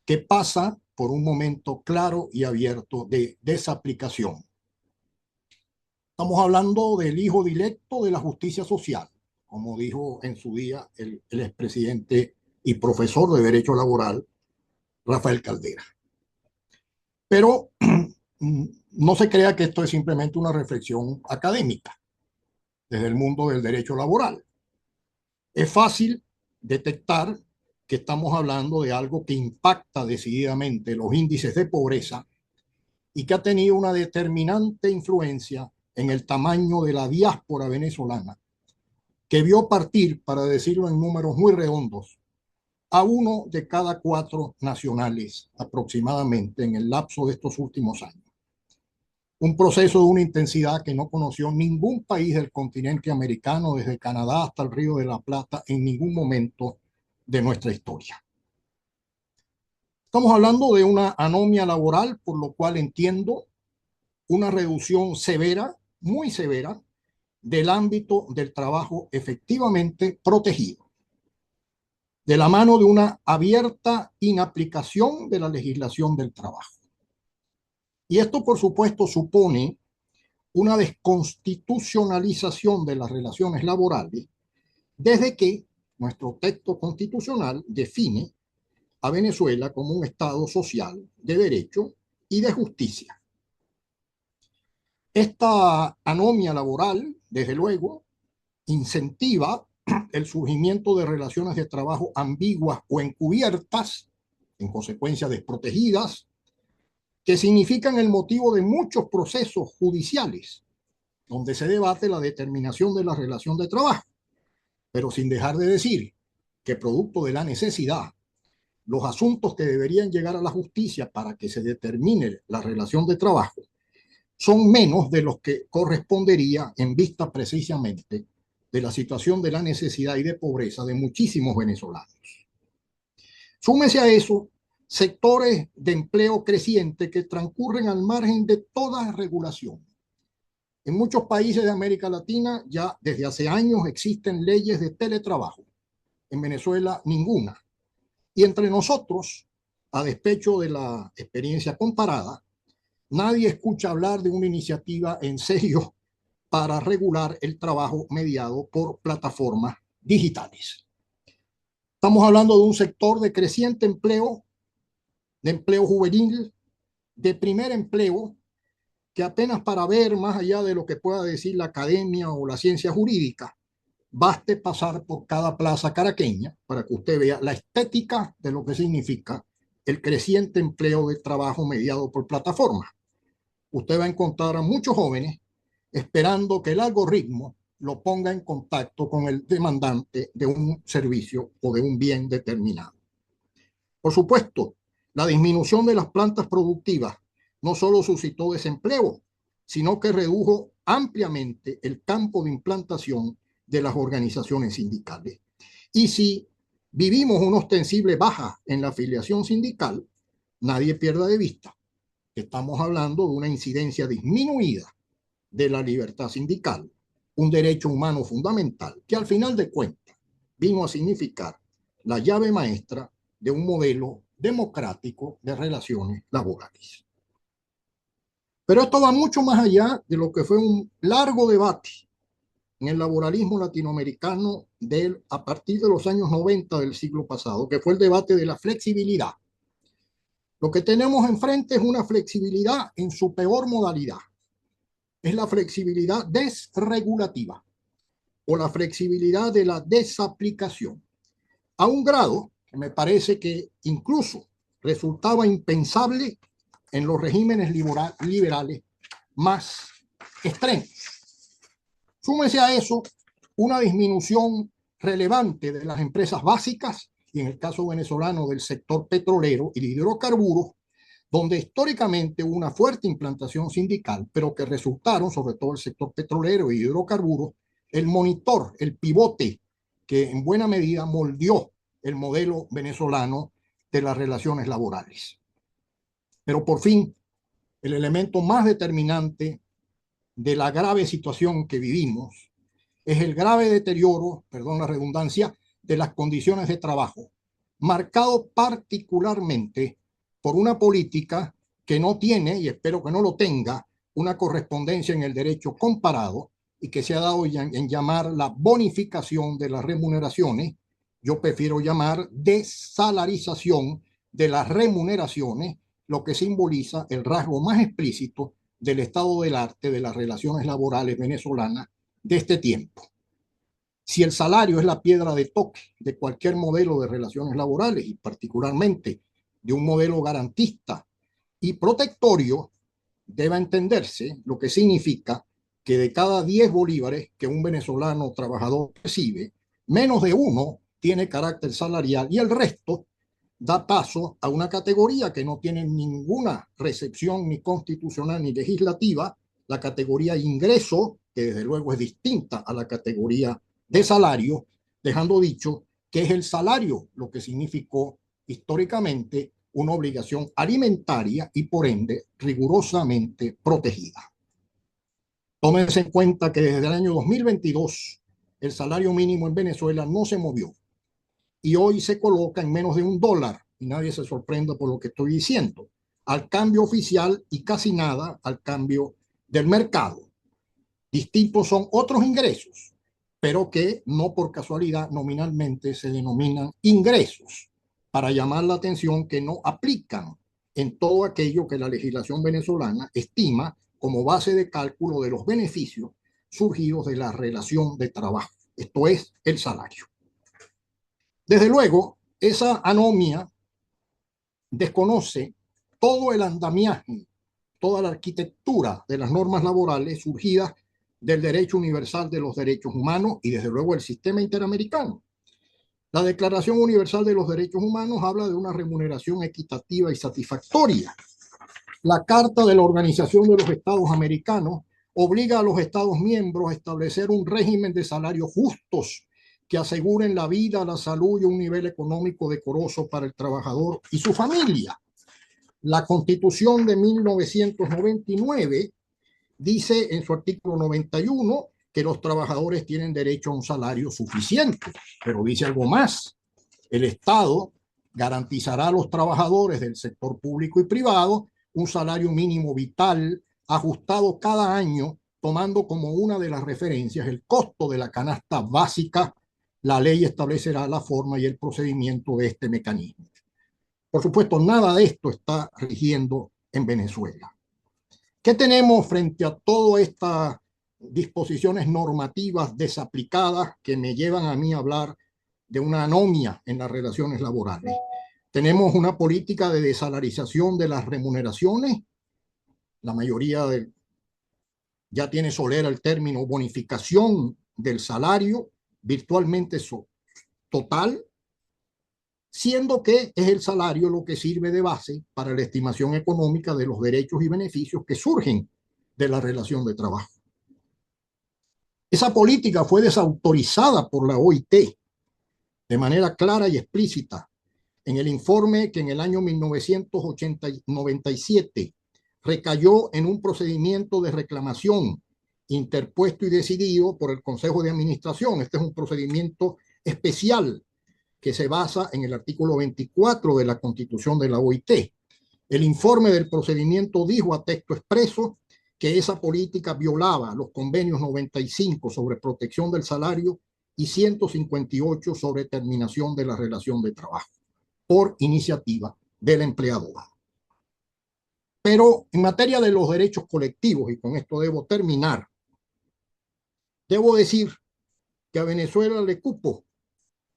que pasa por un momento claro y abierto de desaplicación. Estamos hablando del hijo directo de la justicia social, como dijo en su día el expresidente y profesor de Derecho Laboral, Rafael Caldera. Pero no se crea que esto es simplemente una reflexión académica desde el mundo del derecho laboral. Es fácil detectar que estamos hablando de algo que impacta decididamente los índices de pobreza y que ha tenido una determinante influencia en el tamaño de la diáspora venezolana, que vio partir, para decirlo en números muy redondos, a 1 de cada 4 nacionales aproximadamente en el lapso de estos últimos años. Un proceso de una intensidad que no conoció ningún país del continente americano, desde Canadá hasta el Río de la Plata, en ningún momento de nuestra historia. Estamos hablando de una anomia laboral, por lo cual entiendo una reducción severa, muy severa, del ámbito del trabajo efectivamente protegido, de la mano de una abierta inaplicación de la legislación del trabajo. Y esto, por supuesto, supone una desconstitucionalización de las relaciones laborales desde que nuestro texto constitucional define a Venezuela como un Estado social de derecho y de justicia. Esta anomia laboral, desde luego, incentiva el surgimiento de relaciones de trabajo ambiguas o encubiertas, en consecuencia desprotegidas, que significan el motivo de muchos procesos judiciales, donde se debate la determinación de la relación de trabajo, pero sin dejar de decir que producto de la necesidad, los asuntos que deberían llegar a la justicia para que se determine la relación de trabajo son menos de los que correspondería en vista precisamente de la situación de la necesidad y de pobreza de muchísimos venezolanos. Súmese a eso sectores de empleo creciente que transcurren al margen de toda regulación. En muchos países de América Latina ya desde hace años existen leyes de teletrabajo. En Venezuela ninguna. Y entre nosotros, a despecho de la experiencia comparada, nadie escucha hablar de una iniciativa en serio para regular el trabajo mediado por plataformas digitales. Estamos hablando de un sector de creciente empleo, de empleo juvenil, de primer empleo, que apenas para ver más allá de lo que pueda decir la academia o la ciencia jurídica, baste pasar por cada plaza caraqueña para que usted vea la estética de lo que significa el creciente empleo de trabajo mediado por plataformas. Usted va a encontrar a muchos jóvenes esperando que el algoritmo lo ponga en contacto con el demandante de un servicio o de un bien determinado. Por supuesto, la disminución de las plantas productivas no solo suscitó desempleo, sino que redujo ampliamente el campo de implantación de las organizaciones sindicales. Y si vivimos una ostensible baja en la afiliación sindical, nadie pierda de vista que estamos hablando de una incidencia disminuida de la libertad sindical, un derecho humano fundamental que al final de cuentas vino a significar la llave maestra de un modelo democrático de relaciones laborales. Pero esto va mucho más allá de lo que fue un largo debate en el laboralismo latinoamericano a partir de los años 90 del siglo pasado, que fue el debate de la flexibilidad. Lo que tenemos enfrente es una flexibilidad en su peor modalidad. Es la flexibilidad desregulativa o la flexibilidad de la desaplicación, a un grado que me parece que incluso resultaba impensable en los regímenes liberales más extremos. Súmese a eso una disminución relevante de las empresas básicas y en el caso venezolano del sector petrolero y de hidrocarburos, donde históricamente hubo una fuerte implantación sindical, pero que resultaron, sobre todo el sector petrolero y hidrocarburos, el monitor, el pivote que en buena medida moldeó el modelo venezolano de las relaciones laborales. Pero por fin, el elemento más determinante de la grave situación que vivimos es el grave deterioro, perdón la redundancia, de las condiciones de trabajo, marcado particularmente por una política que no tiene, y espero que no lo tenga, una correspondencia en el derecho comparado y que se ha dado en llamar la bonificación de las remuneraciones. Yo prefiero llamar desalarización de las remuneraciones, lo que simboliza el rasgo más explícito del estado del arte de las relaciones laborales venezolanas de este tiempo. Si el salario es la piedra de toque de cualquier modelo de relaciones laborales y particularmente de un modelo garantista y protectorio, debe entenderse lo que significa que de cada 10 bolívares que un venezolano trabajador recibe, menos de uno tiene carácter salarial y el resto da paso a una categoría que no tiene ninguna recepción ni constitucional ni legislativa, la categoría ingreso, que desde luego es distinta a la categoría de salario, dejando dicho que es el salario lo que significó históricamente una obligación alimentaria y por ende rigurosamente protegida. Tómense en cuenta que desde el año 2022 el salario mínimo en Venezuela no se movió y hoy se coloca en menos de $1 y nadie se sorprenda por lo que estoy diciendo, al cambio oficial y casi nada al cambio del mercado. Distintos son otros ingresos, pero que no por casualidad nominalmente se denominan ingresos, para llamar la atención que no aplican en todo aquello que la legislación venezolana estima como base de cálculo de los beneficios surgidos de la relación de trabajo, esto es, el salario. Desde luego, esa anomia desconoce todo el andamiaje, toda la arquitectura de las normas laborales surgidas del derecho universal de los derechos humanos y desde luego el sistema interamericano. La Declaración Universal de los Derechos Humanos habla de una remuneración equitativa y satisfactoria. La Carta de la Organización de los Estados Americanos obliga a los Estados miembros a establecer un régimen de salarios justos que aseguren la vida, la salud y un nivel económico decoroso para el trabajador y su familia. La Constitución de 1999 dice en su artículo 91 que los trabajadores tienen derecho a un salario suficiente, pero dice algo más. El Estado garantizará a los trabajadores del sector público y privado un salario mínimo vital ajustado cada año, tomando como una de las referencias el costo de la canasta básica. La ley establecerá la forma y el procedimiento de este mecanismo. Por supuesto, nada de esto está rigiendo en Venezuela. ¿Qué tenemos frente a todas estas disposiciones normativas desaplicadas que me llevan a mí a hablar de una anomia en las relaciones laborales? Tenemos una política de desalarización de las remuneraciones. La mayoría ya tiene solera el término bonificación del salario, virtualmente total, siendo que es el salario lo que sirve de base para la estimación económica de los derechos y beneficios que surgen de la relación de trabajo. Esa política fue desautorizada por la OIT de manera clara y explícita en el informe que en el año 1997 recayó en un procedimiento de reclamación interpuesto y decidido por el Consejo de Administración. Este es un procedimiento especial que se basa en el artículo 24 de la Constitución de la OIT. El informe del procedimiento dijo a texto expreso que esa política violaba los convenios 95 sobre protección del salario y 158 sobre terminación de la relación de trabajo por iniciativa del empleador. Pero en materia de los derechos colectivos, y con esto debo terminar, debo decir que a Venezuela le cupo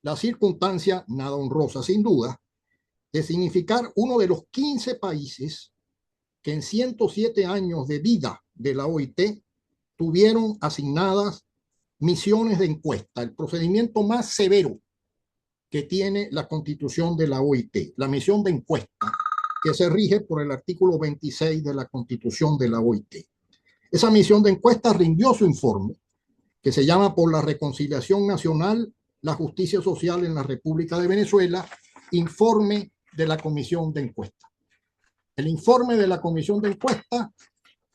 la circunstancia, nada honrosa sin duda, de significar uno de los 15 países que en 107 años de vida de la OIT tuvieron asignadas misiones de encuesta, el procedimiento más severo que tiene la Constitución de la OIT, la misión de encuesta, que se rige por el artículo 26 de la Constitución de la OIT. Esa misión de encuesta rindió su informe, que se llama Por la Reconciliación Nacional, la Justicia Social en la República de Venezuela, informe de la Comisión de Encuesta. El informe de la Comisión de Encuesta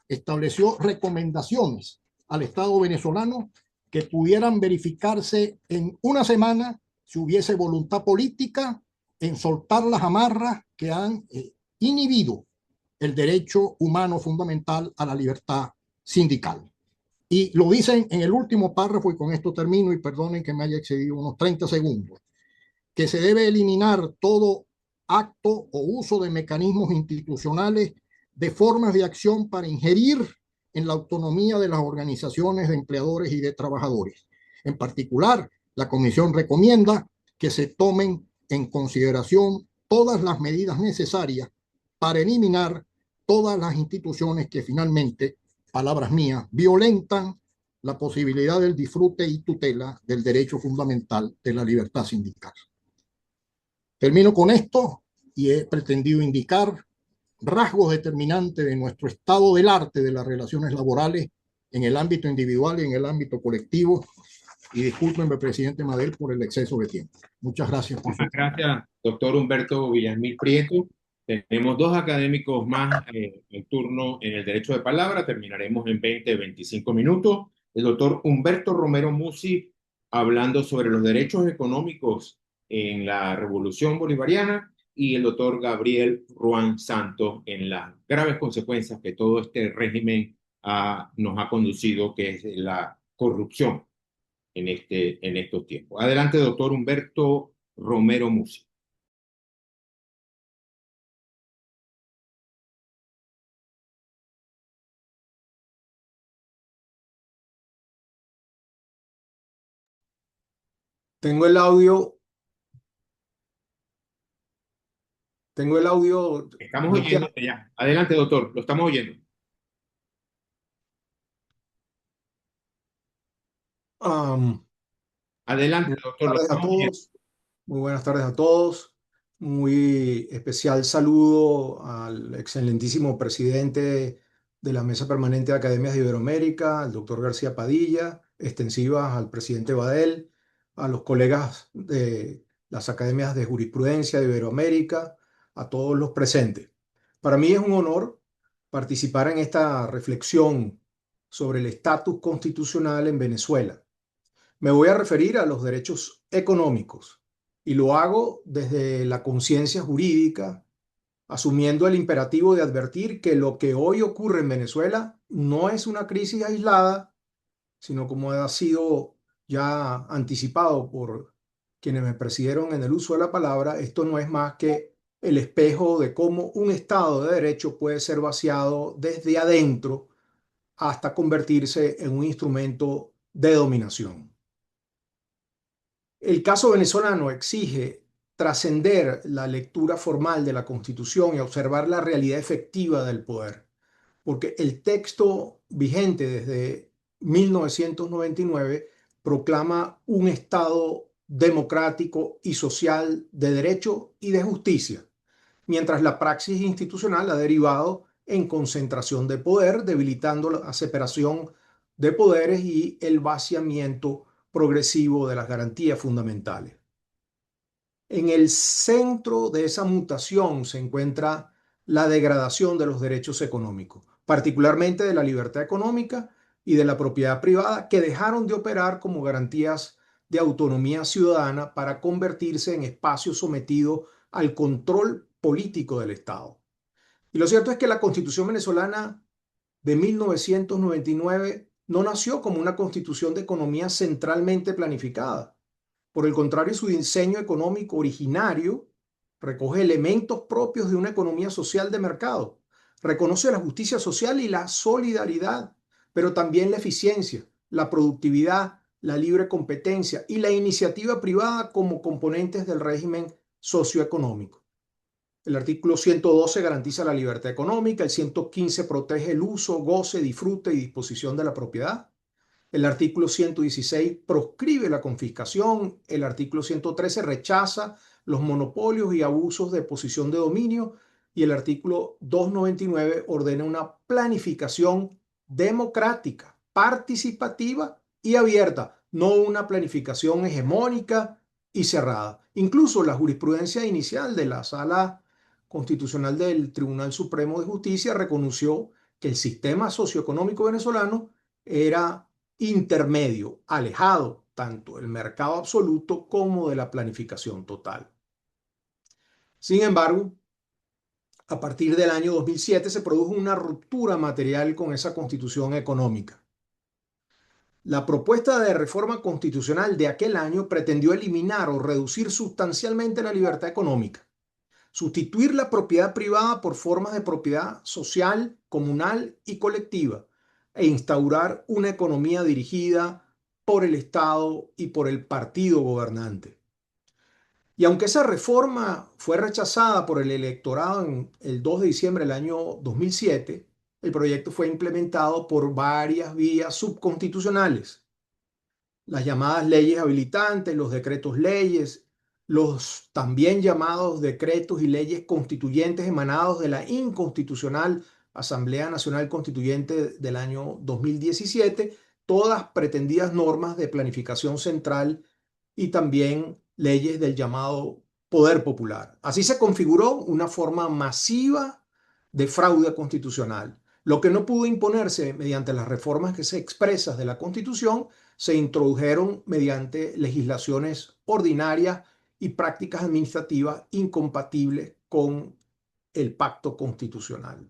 estableció recomendaciones al Estado venezolano que pudieran verificarse en una semana si hubiese voluntad política en soltar las amarras que han inhibido el derecho humano fundamental a la libertad sindical. Y lo dicen en el último párrafo, y con esto termino, y perdonen que me haya excedido unos 30 segundos, que se debe eliminar todo acto o uso de mecanismos institucionales de formas de acción para ingerir en la autonomía de las organizaciones de empleadores y de trabajadores. En particular, la Comisión recomienda que se tomen en consideración todas las medidas necesarias para eliminar todas las instituciones que finalmente, palabras mías, violentan la posibilidad del disfrute y tutela del derecho fundamental de la libertad sindical. Termino con esto y he pretendido indicar rasgos determinantes de nuestro estado del arte de las relaciones laborales en el ámbito individual y en el ámbito colectivo. Y discúlpenme, presidente Madel, por el exceso de tiempo. Muchas gracias por su tiempo. Gracias, doctor Humberto Villamil Prieto. Tenemos dos académicos más en turno en el derecho de palabra. Terminaremos en 20-25 minutos. El doctor Humberto Romero Musi hablando sobre los derechos económicos en la Revolución Bolivariana y el doctor Gabriel Ruán Santos en las graves consecuencias que todo este régimen nos ha conducido, que es la corrupción en estos tiempos. Adelante, doctor Humberto Romero Musi. Tengo el audio. Tengo el audio. Estamos bloqueado. oyendo ya. Adelante, doctor, lo estamos oyendo. Adelante, Buenas doctor, lo tardes a estamos oyendo. todos. Muy buenas tardes a todos. Muy especial saludo al excelentísimo presidente de la Mesa Permanente de Academias de Iberoamérica, al doctor García Padilla, extensivas al presidente Badel, a los colegas de las academias de jurisprudencia de Iberoamérica, a todos los presentes. Para mí es un honor participar en esta reflexión sobre el estatus constitucional en Venezuela. Me voy a referir a los derechos económicos y lo hago desde la conciencia jurídica, asumiendo el imperativo de advertir que lo que hoy ocurre en Venezuela no es una crisis aislada, sino como ha sido ya anticipado por quienes me precedieron en el uso de la palabra, esto no es más que el espejo de cómo un Estado de Derecho puede ser vaciado desde adentro hasta convertirse en un instrumento de dominación. El caso venezolano exige trascender la lectura formal de la Constitución y observar la realidad efectiva del poder, porque el texto vigente desde 1999 proclama un Estado democrático y social de derecho y de justicia, mientras la praxis institucional ha derivado en concentración de poder, debilitando la separación de poderes y el vaciamiento progresivo de las garantías fundamentales. En el centro de esa mutación se encuentra la degradación de los derechos económicos, particularmente de la libertad económica y de la propiedad privada, que dejaron de operar como garantías de autonomía ciudadana para convertirse en espacios sometidos al control político del Estado. Y lo cierto es que la Constitución venezolana de 1999 no nació como una constitución de economía centralmente planificada. Por el contrario, su diseño económico originario recoge elementos propios de una economía social de mercado. Reconoce la justicia social y la solidaridad, pero también la eficiencia, la productividad, la libre competencia y la iniciativa privada como componentes del régimen socioeconómico. El artículo 112 garantiza la libertad económica, el 115 protege el uso, goce, disfrute y disposición de la propiedad. El artículo 116 proscribe la confiscación, el artículo 113 rechaza los monopolios y abusos de posición de dominio y el artículo 299 ordena una planificación democrática, participativa y abierta, no una planificación hegemónica y cerrada. Incluso la jurisprudencia inicial de la Sala Constitucional del Tribunal Supremo de Justicia reconoció que el sistema socioeconómico venezolano era intermedio, alejado tanto del mercado absoluto como de la planificación total. Sin embargo, a partir del año 2007 se produjo una ruptura material con esa constitución económica. La propuesta de reforma constitucional de aquel año pretendió eliminar o reducir sustancialmente la libertad económica, sustituir la propiedad privada por formas de propiedad social, comunal y colectiva, e instaurar una economía dirigida por el Estado y por el partido gobernante. Y aunque esa reforma fue rechazada por el electorado en el 2 de diciembre del año 2007, el proyecto fue implementado por varias vías subconstitucionales. Las llamadas leyes habilitantes, los decretos leyes, los también llamados decretos y leyes constituyentes emanados de la inconstitucional Asamblea Nacional Constituyente del año 2017, todas pretendidas normas de planificación central y también leyes del llamado poder popular. Así se configuró una forma masiva de fraude constitucional. Lo que no pudo imponerse mediante las reformas que se expresas de la Constitución se introdujeron mediante legislaciones ordinarias y prácticas administrativas incompatibles con el pacto constitucional.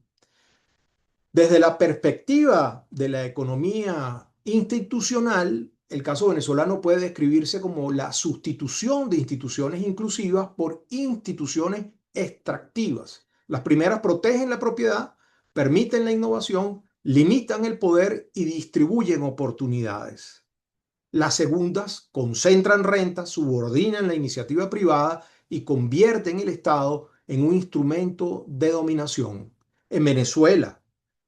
Desde la perspectiva de la economía institucional, el caso venezolano puede describirse como la sustitución de instituciones inclusivas por instituciones extractivas. Las primeras protegen la propiedad, permiten la innovación, limitan el poder y distribuyen oportunidades. Las segundas concentran rentas, subordinan la iniciativa privada y convierten el Estado en un instrumento de dominación. En Venezuela,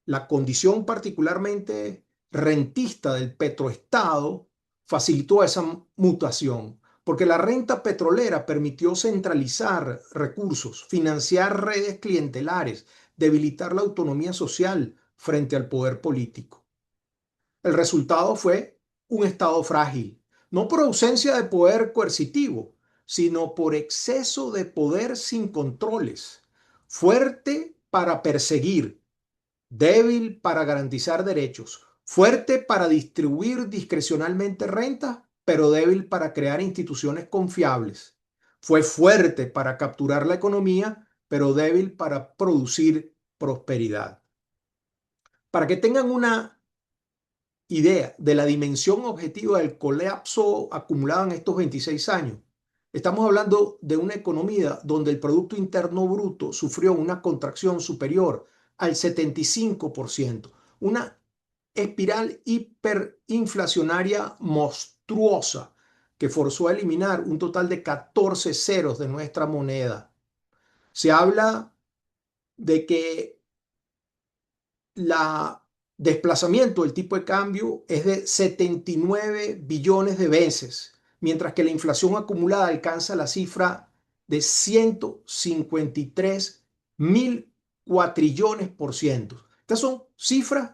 la condición particularmente rentista del petroestado facilitó esa mutación, porque la renta petrolera permitió centralizar recursos, financiar redes clientelares, debilitar la autonomía social frente al poder político. El resultado fue un Estado frágil, no por ausencia de poder coercitivo, sino por exceso de poder sin controles, fuerte para perseguir, débil para garantizar derechos, fuerte para distribuir discrecionalmente rentas, pero débil para crear instituciones confiables. Fue fuerte para capturar la economía, pero débil para producir prosperidad. Para que tengan una idea de la dimensión objetiva del colapso acumulado en estos 26 años, estamos hablando de una economía donde el Producto Interno Bruto sufrió una contracción superior al 75%, una espiral hiperinflacionaria monstruosa que forzó a eliminar un total de 14 ceros de nuestra moneda. Se habla de que la desplazamiento del tipo de cambio es de 79 billones de veces, mientras que la inflación acumulada alcanza la cifra de 153 mil cuatrillones por ciento. Estas son cifras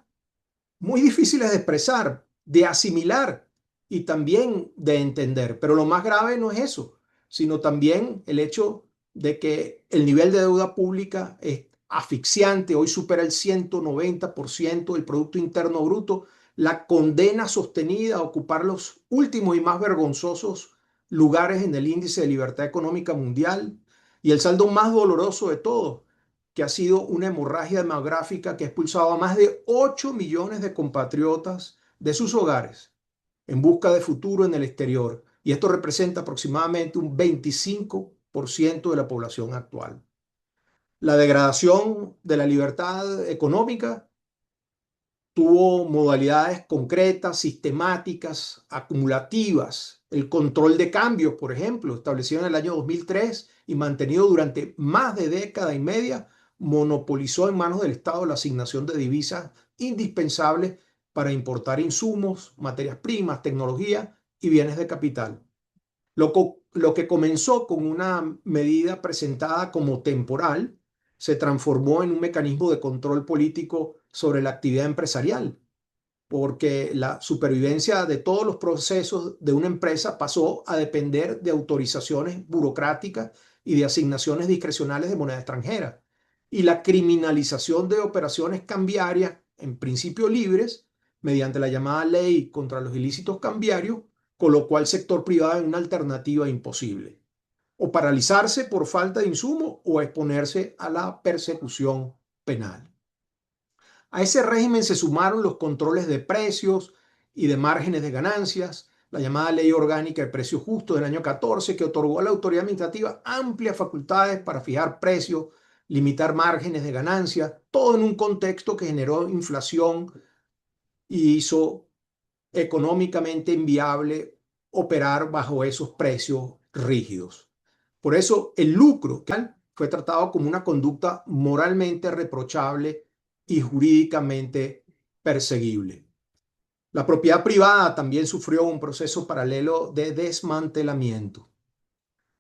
muy difíciles de expresar, de asimilar y también de entender. Pero lo más grave no es eso, sino también el hecho de que el nivel de deuda pública es asfixiante, hoy supera el 190% del Producto Interno Bruto, la condena sostenida a ocupar los últimos y más vergonzosos lugares en el índice de libertad económica mundial y el saldo más doloroso de todos, que ha sido una hemorragia demográfica que ha expulsado a más de 8 millones de compatriotas de sus hogares en busca de futuro en el exterior. Y esto representa aproximadamente un 25% de la población actual. La degradación de la libertad económica tuvo modalidades concretas, sistemáticas, acumulativas. El control de cambios, por ejemplo, establecido en el año 2003 y mantenido durante más de década y media, monopolizó en manos del Estado la asignación de divisas indispensables para importar insumos, materias primas, tecnología y bienes de capital. Lo que comenzó con una medida presentada como temporal se transformó en un mecanismo de control político sobre la actividad empresarial, porque la supervivencia de todos los procesos de una empresa pasó a depender de autorizaciones burocráticas y de asignaciones discrecionales de moneda extranjera. Y la criminalización de operaciones cambiarias, en principio libres, mediante la llamada ley contra los ilícitos cambiarios, colocó al sector privado en una alternativa imposible: o paralizarse por falta de insumo o exponerse a la persecución penal. A ese régimen se sumaron los controles de precios y de márgenes de ganancias, la llamada Ley Orgánica de Precios Justos del año 14, que otorgó a la autoridad administrativa amplias facultades para fijar precios, limitar márgenes de ganancia, todo en un contexto que generó inflación y hizo económicamente inviable operar bajo esos precios rígidos. Por eso el lucro fue tratado como una conducta moralmente reprochable y jurídicamente perseguible. La propiedad privada también sufrió un proceso paralelo de desmantelamiento.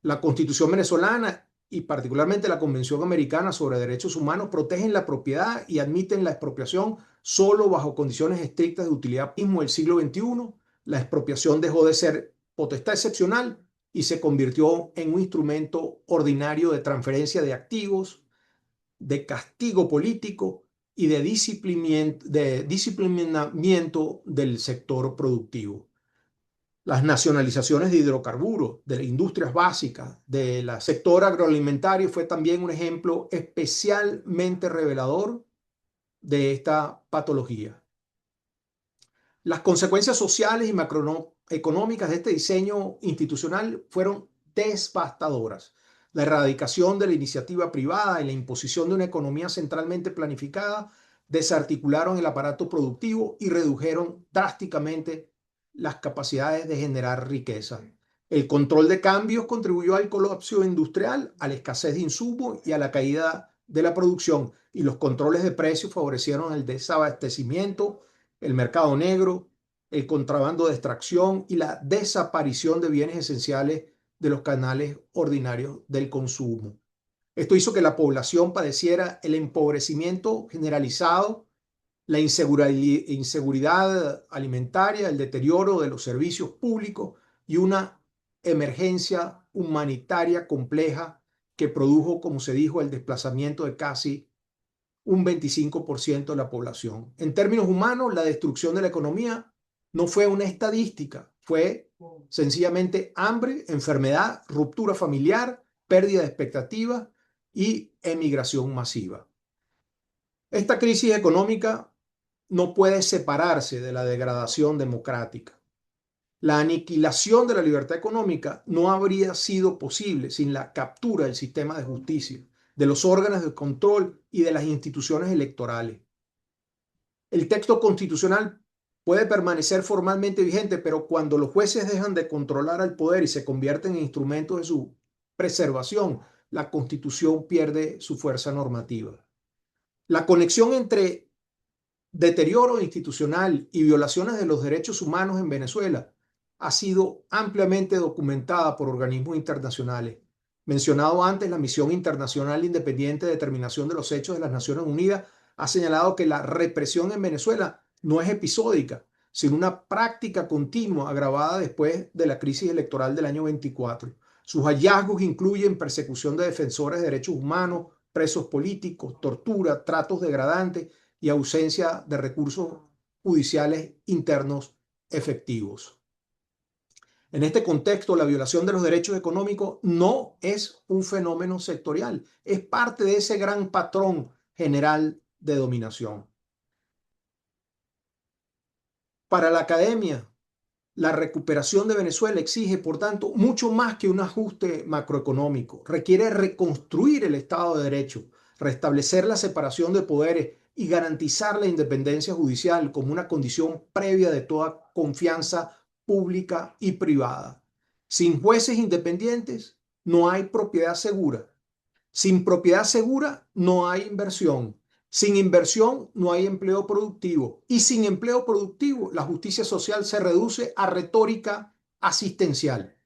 La Constitución venezolana y particularmente la Convención Americana sobre Derechos Humanos protegen la propiedad y admiten la expropiación solo bajo condiciones estrictas de utilidad. Mismo el siglo XXI, la expropiación dejó de ser potestad excepcional y se convirtió en un instrumento ordinario de transferencia de activos, de castigo político y de disciplinamiento del sector productivo. Las nacionalizaciones de hidrocarburos, de las industrias básicas, del sector agroalimentario fue también un ejemplo especialmente revelador de esta patología. Las consecuencias sociales y macroeconómicas de este diseño institucional fueron devastadoras. La erradicación de la iniciativa privada y la imposición de una economía centralmente planificada desarticularon el aparato productivo y redujeron drásticamente las capacidades de generar riqueza. El control de cambios contribuyó al colapso industrial, a la escasez de insumos y a la caída de la producción. Y los controles de precios favorecieron el desabastecimiento, el mercado negro, el contrabando de extracción y la desaparición de bienes esenciales de los canales ordinarios del consumo. Esto hizo que la población padeciera el empobrecimiento generalizado, la inseguridad alimentaria, el deterioro de los servicios públicos y una emergencia humanitaria compleja que produjo, como se dijo, el desplazamiento de casi un 25% de la población. En términos humanos, la destrucción de la economía no fue una estadística, fue sencillamente hambre, enfermedad, ruptura familiar, pérdida de expectativas y emigración masiva. Esta crisis económica no puede separarse de la degradación democrática. La aniquilación de la libertad económica no habría sido posible sin la captura del sistema de justicia, de los órganos de control y de las instituciones electorales. El texto constitucional puede permanecer formalmente vigente, pero cuando los jueces dejan de controlar al poder y se convierten en instrumentos de su preservación, la Constitución pierde su fuerza normativa. La conexión entre deterioro institucional y violaciones de los derechos humanos en Venezuela ha sido ampliamente documentada por organismos internacionales. Mencionado antes, la Misión Internacional Independiente de Determinación de los Hechos de las Naciones Unidas ha señalado que la represión en Venezuela no es episódica, sino una práctica continua agravada después de la crisis electoral del año 24. Sus hallazgos incluyen persecución de defensores de derechos humanos, presos políticos, tortura, tratos degradantes y ausencia de recursos judiciales internos efectivos. En este contexto, la violación de los derechos económicos no es un fenómeno sectorial, es parte de ese gran patrón general de dominación. Para la academia, la recuperación de Venezuela exige, por tanto, mucho más que un ajuste macroeconómico. Requiere reconstruir el Estado de Derecho, restablecer la separación de poderes y garantizar la independencia judicial como una condición previa de toda confianza pública y privada. Sin jueces independientes no hay propiedad segura. Sin propiedad segura no hay inversión. Sin inversión no hay empleo productivo. Y sin empleo productivo, la justicia social se reduce a retórica asistencial.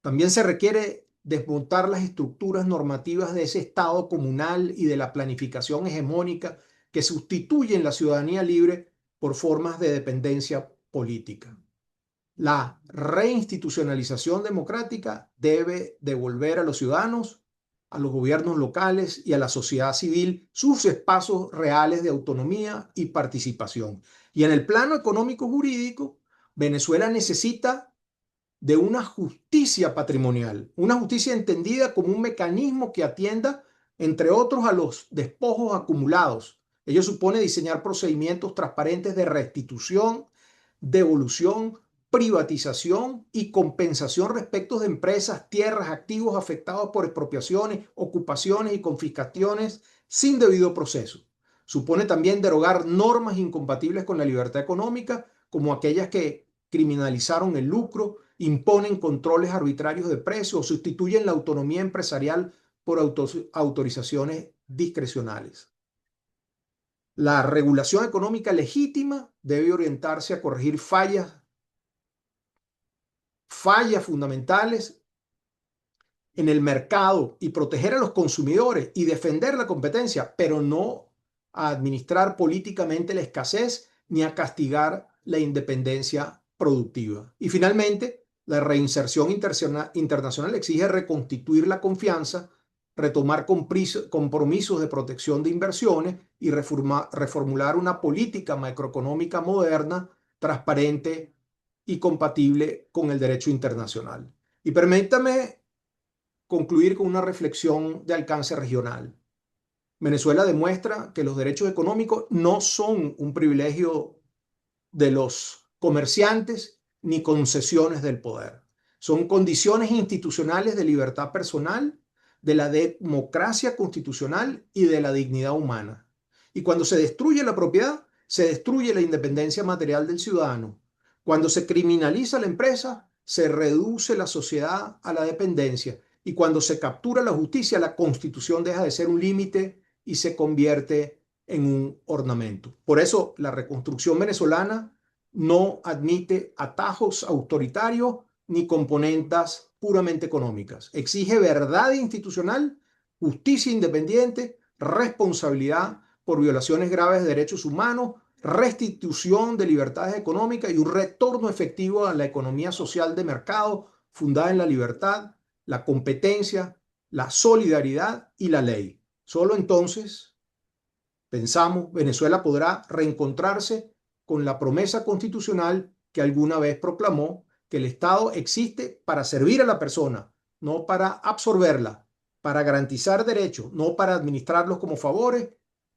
También se requiere desmontar las estructuras normativas de ese Estado comunal y de la planificación hegemónica que sustituyen la ciudadanía libre por formas de dependencia política. La reinstitucionalización democrática debe devolver a los ciudadanos, a los gobiernos locales y a la sociedad civil sus espacios reales de autonomía y participación. Y en el plano económico-jurídico, Venezuela necesita de una justicia patrimonial, una justicia entendida como un mecanismo que atienda, entre otros, a los despojos acumulados. Ello supone diseñar procedimientos transparentes de restitución, devolución, privatización y compensación respecto de empresas, tierras, activos afectados por expropiaciones, ocupaciones y confiscaciones sin debido proceso. Supone también derogar normas incompatibles con la libertad económica, como aquellas que criminalizaron el lucro, imponen controles arbitrarios de precios o sustituyen la autonomía empresarial por autorizaciones discrecionales. La regulación económica legítima debe orientarse a corregir fallas fundamentales en el mercado y proteger a los consumidores y defender la competencia, pero no a administrar políticamente la escasez ni a castigar la independencia productiva. Y finalmente, la reinserción internacional exige reconstituir la confianza, retomar compromisos de protección de inversiones y reformular una política macroeconómica moderna, transparente y compatible con el derecho internacional. Y permítame concluir con una reflexión de alcance regional. Venezuela demuestra que los derechos económicos no son un privilegio de los comerciantes ni concesiones del poder. Son condiciones institucionales de libertad personal, de la democracia constitucional y de la dignidad humana. Y cuando se destruye la propiedad, se destruye la independencia material del ciudadano. Cuando se criminaliza la empresa, se reduce la sociedad a la dependencia. Y cuando se captura la justicia, la Constitución deja de ser un límite y se convierte en un ornamento. Por eso la reconstrucción venezolana no admite atajos autoritarios ni componentes puramente económicas. Exige verdad institucional, justicia independiente, responsabilidad por violaciones graves de derechos humanos, restitución de libertades económicas y un retorno efectivo a la economía social de mercado fundada en la libertad, la competencia, la solidaridad y la ley. Solo entonces, pensamos, Venezuela podrá reencontrarse con la promesa constitucional que alguna vez proclamó, que el Estado existe para servir a la persona, no para absorberla, para garantizar derechos, no para administrarlos como favores,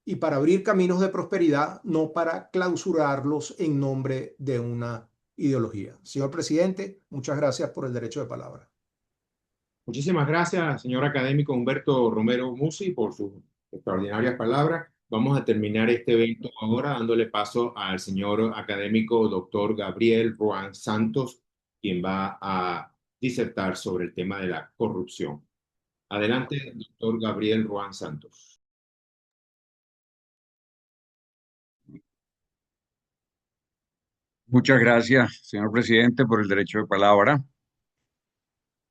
y para abrir caminos de prosperidad, no para clausurarlos en nombre de una ideología. Señor presidente, muchas gracias por el derecho de palabra. Muchísimas gracias, señor académico Humberto Romero Musi, por sus extraordinarias palabras. Vamos a terminar este evento ahora dándole paso al señor académico doctor Gabriel Ruán Santos, quien va a disertar sobre el tema de la corrupción. Adelante, doctor Gabriel Ruán Santos. Muchas gracias, señor presidente, por el derecho de palabra.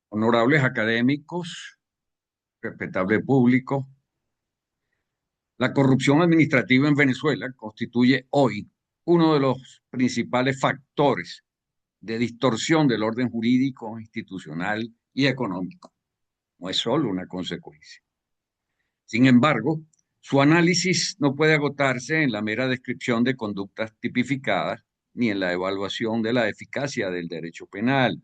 Honorables académicos, respetable público, la corrupción administrativa en Venezuela constituye hoy uno de los principales factores de distorsión del orden jurídico, institucional y económico. No es solo una consecuencia. Sin embargo, su análisis no puede agotarse en la mera descripción de conductas tipificadas ni en la evaluación de la eficacia del derecho penal.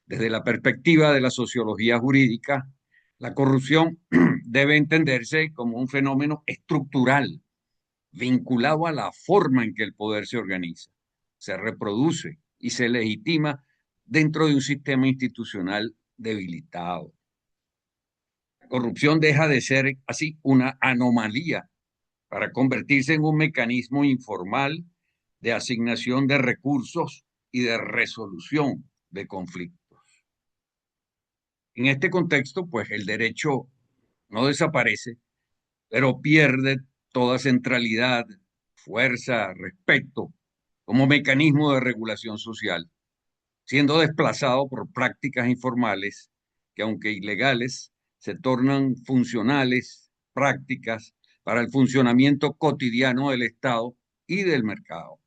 Desde la perspectiva de la sociología jurídica, la corrupción debe entenderse como un fenómeno estructural, vinculado a la forma en que el poder se organiza, se reproduce y se legitima dentro de un sistema institucional debilitado. La corrupción deja de ser así una anomalía para convertirse en un mecanismo informal de asignación de recursos y de resolución de conflictos. En este contexto, pues el derecho no desaparece, pero pierde toda centralidad, fuerza, respeto como mecanismo de regulación social, siendo desplazado por prácticas informales que, aunque ilegales, se tornan funcionales, prácticas para el funcionamiento cotidiano del Estado y del mercado.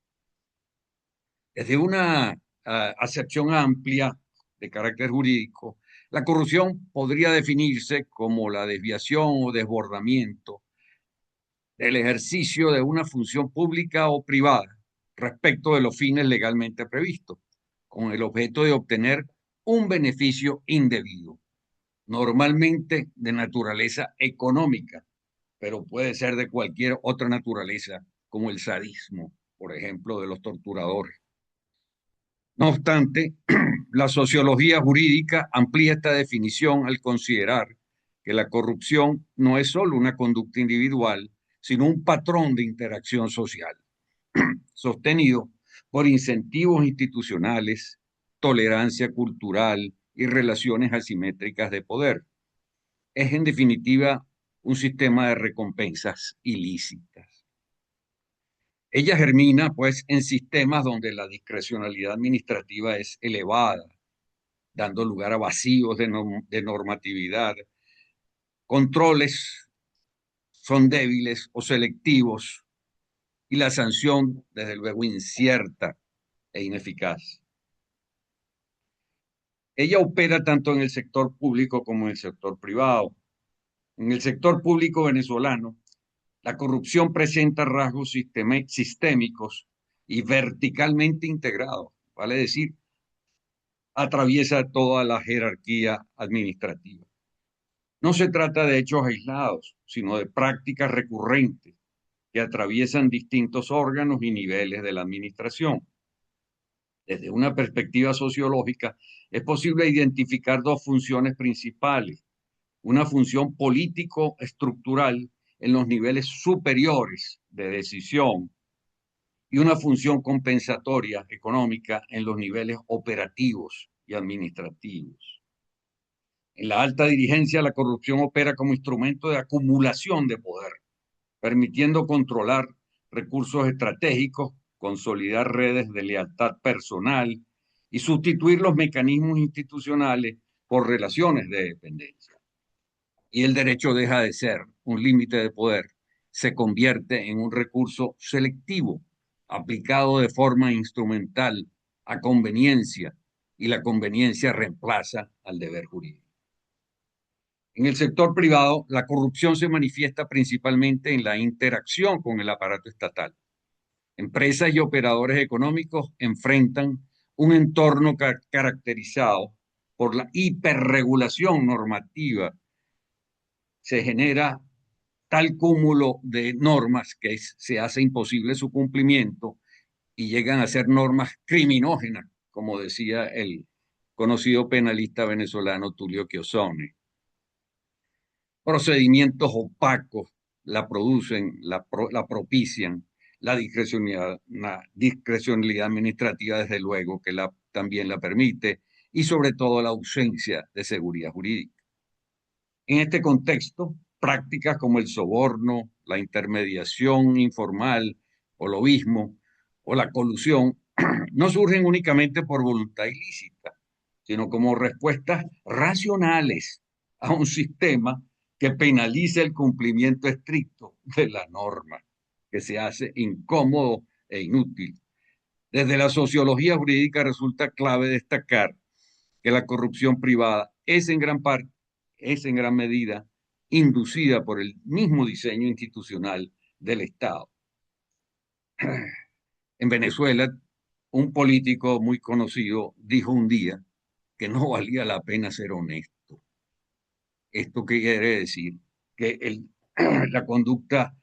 Desde una acepción amplia de carácter jurídico, la corrupción podría definirse como la desviación o desbordamiento del ejercicio de una función pública o privada respecto de los fines legalmente previstos, con el objeto de obtener un beneficio indebido, normalmente de naturaleza económica, pero puede ser de cualquier otra naturaleza, como el sadismo, por ejemplo, de los torturadores. No obstante, la sociología jurídica amplía esta definición al considerar que la corrupción no es solo una conducta individual, sino un patrón de interacción social, sostenido por incentivos institucionales, tolerancia cultural y relaciones asimétricas de poder. Es, en definitiva, un sistema de recompensas ilícitas. Ella germina, pues, en sistemas donde la discrecionalidad administrativa es elevada, dando lugar a vacíos de normatividad. Controles son débiles o selectivos y la sanción, desde luego, incierta e ineficaz. Ella opera tanto en el sector público como en el sector privado. En el sector público venezolano, la corrupción presenta rasgos sistémicos y verticalmente integrados, vale decir, atraviesa toda la jerarquía administrativa. No se trata de hechos aislados, sino de prácticas recurrentes que atraviesan distintos órganos y niveles de la administración. Desde una perspectiva sociológica, es posible identificar dos funciones principales: una función político-estructural en los niveles superiores de decisión y una función compensatoria económica en los niveles operativos y administrativos. En la alta dirigencia, la corrupción opera como instrumento de acumulación de poder, permitiendo controlar recursos estratégicos, consolidar redes de lealtad personal y sustituir los mecanismos institucionales por relaciones de dependencia. Y el derecho deja de ser un límite de poder, se convierte en un recurso selectivo, aplicado de forma instrumental a conveniencia, y la conveniencia reemplaza al deber jurídico. En el sector privado, la corrupción se manifiesta principalmente en la interacción con el aparato estatal. Empresas y operadores económicos enfrentan un entorno caracterizado por la hiperregulación normativa. Se genera tal cúmulo de normas que se hace imposible su cumplimiento y llegan a ser normas criminógenas, como decía el conocido penalista venezolano Tulio Chiozone. Procedimientos opacos la producen, la propician, la discrecionalidad administrativa, desde luego, que también la permite, y sobre todo la ausencia de seguridad jurídica. En este contexto, prácticas como el soborno, la intermediación informal o lobismo o la colusión no surgen únicamente por voluntad ilícita, sino como respuestas racionales a un sistema que penaliza el cumplimiento estricto de la norma, que se hace incómodo e inútil. Desde la sociología jurídica resulta clave destacar que la corrupción privada es en gran medida inducida por el mismo diseño institucional del Estado. En Venezuela, un político muy conocido dijo un día que no valía la pena ser honesto. ¿Esto qué quiere decir? Que la conducta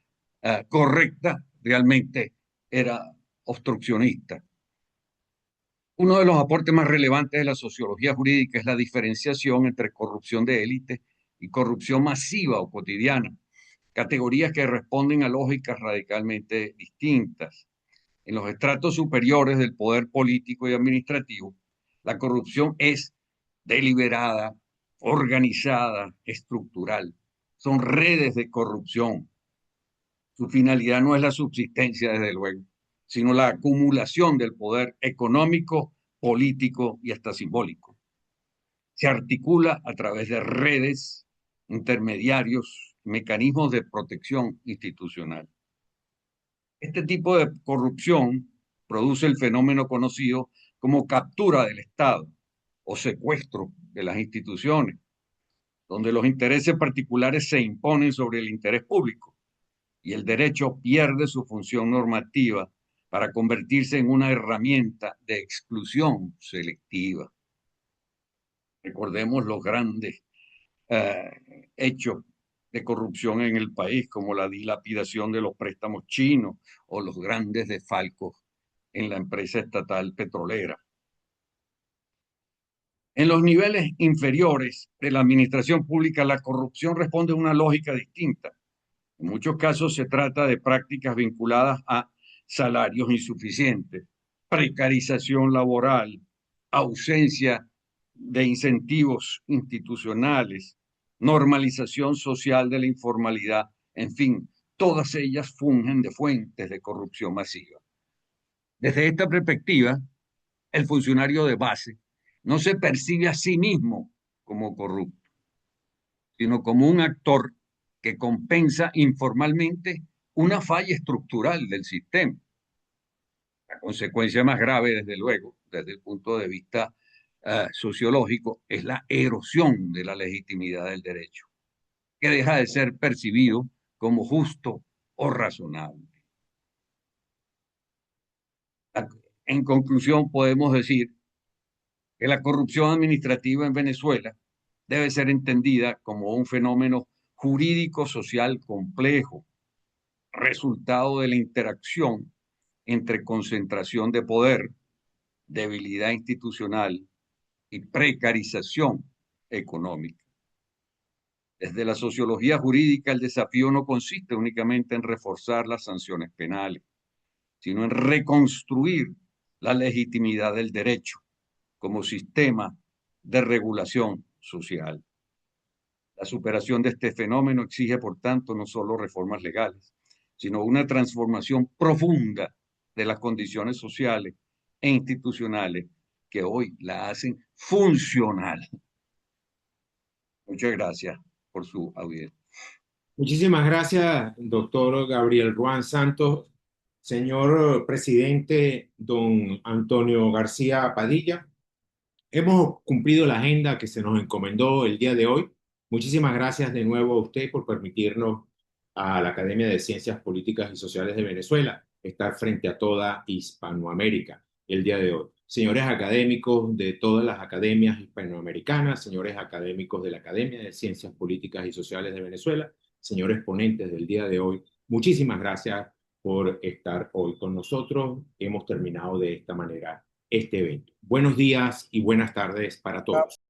correcta realmente era obstruccionista. Uno de los aportes más relevantes de la sociología jurídica es la diferenciación entre corrupción de élite y corrupción masiva o cotidiana, categorías que responden a lógicas radicalmente distintas. En los estratos superiores del poder político y administrativo, la corrupción es deliberada, organizada, estructural. Son redes de corrupción. Su finalidad no es la subsistencia, desde luego, sino la acumulación del poder económico, político y hasta simbólico. Se articula a través de redes, intermediarios, mecanismos de protección institucional. Este tipo de corrupción produce el fenómeno conocido como captura del Estado o secuestro de las instituciones, donde los intereses particulares se imponen sobre el interés público y el derecho pierde su función normativa para convertirse en una herramienta de exclusión selectiva. Recordemos los grandes hechos de corrupción en el país, como la dilapidación de los préstamos chinos o los grandes desfalcos en la empresa estatal petrolera. En los niveles inferiores de la administración pública, la corrupción responde a una lógica distinta. En muchos casos se trata de prácticas vinculadas a salarios insuficientes, precarización laboral, ausencia de incentivos institucionales, normalización social de la informalidad, en fin, todas ellas fungen de fuentes de corrupción masiva. Desde esta perspectiva, el funcionario de base no se percibe a sí mismo como corrupto, sino como un actor que compensa informalmente una falla estructural del sistema. La consecuencia más grave, desde luego, desde el punto de vista sociológico, es la erosión de la legitimidad del derecho, que deja de ser percibido como justo o razonable. En conclusión, podemos decir que la corrupción administrativa en Venezuela debe ser entendida como un fenómeno jurídico-social complejo, resultado de la interacción entre concentración de poder, debilidad institucional y precarización económica. Desde la sociología jurídica, el desafío no consiste únicamente en reforzar las sanciones penales, sino en reconstruir la legitimidad del derecho como sistema de regulación social. La superación de este fenómeno exige, por tanto, no solo reformas legales, sino una transformación profunda de las condiciones sociales e institucionales que hoy la hacen funcional. Muchas gracias por su audiencia. Muchísimas gracias, doctor Gabriel Ruán Santos. Señor presidente, don Antonio García Padilla, hemos cumplido la agenda que se nos encomendó el día de hoy. Muchísimas gracias de nuevo a usted por permitirnos a la Academia de Ciencias Políticas y Sociales de Venezuela estar frente a toda Hispanoamérica el día de hoy. Señores académicos de todas las academias hispanoamericanas, señores académicos de la Academia de Ciencias Políticas y Sociales de Venezuela, señores ponentes del día de hoy, muchísimas gracias por estar hoy con nosotros. Hemos terminado de esta manera este evento. Buenos días y buenas tardes para todos.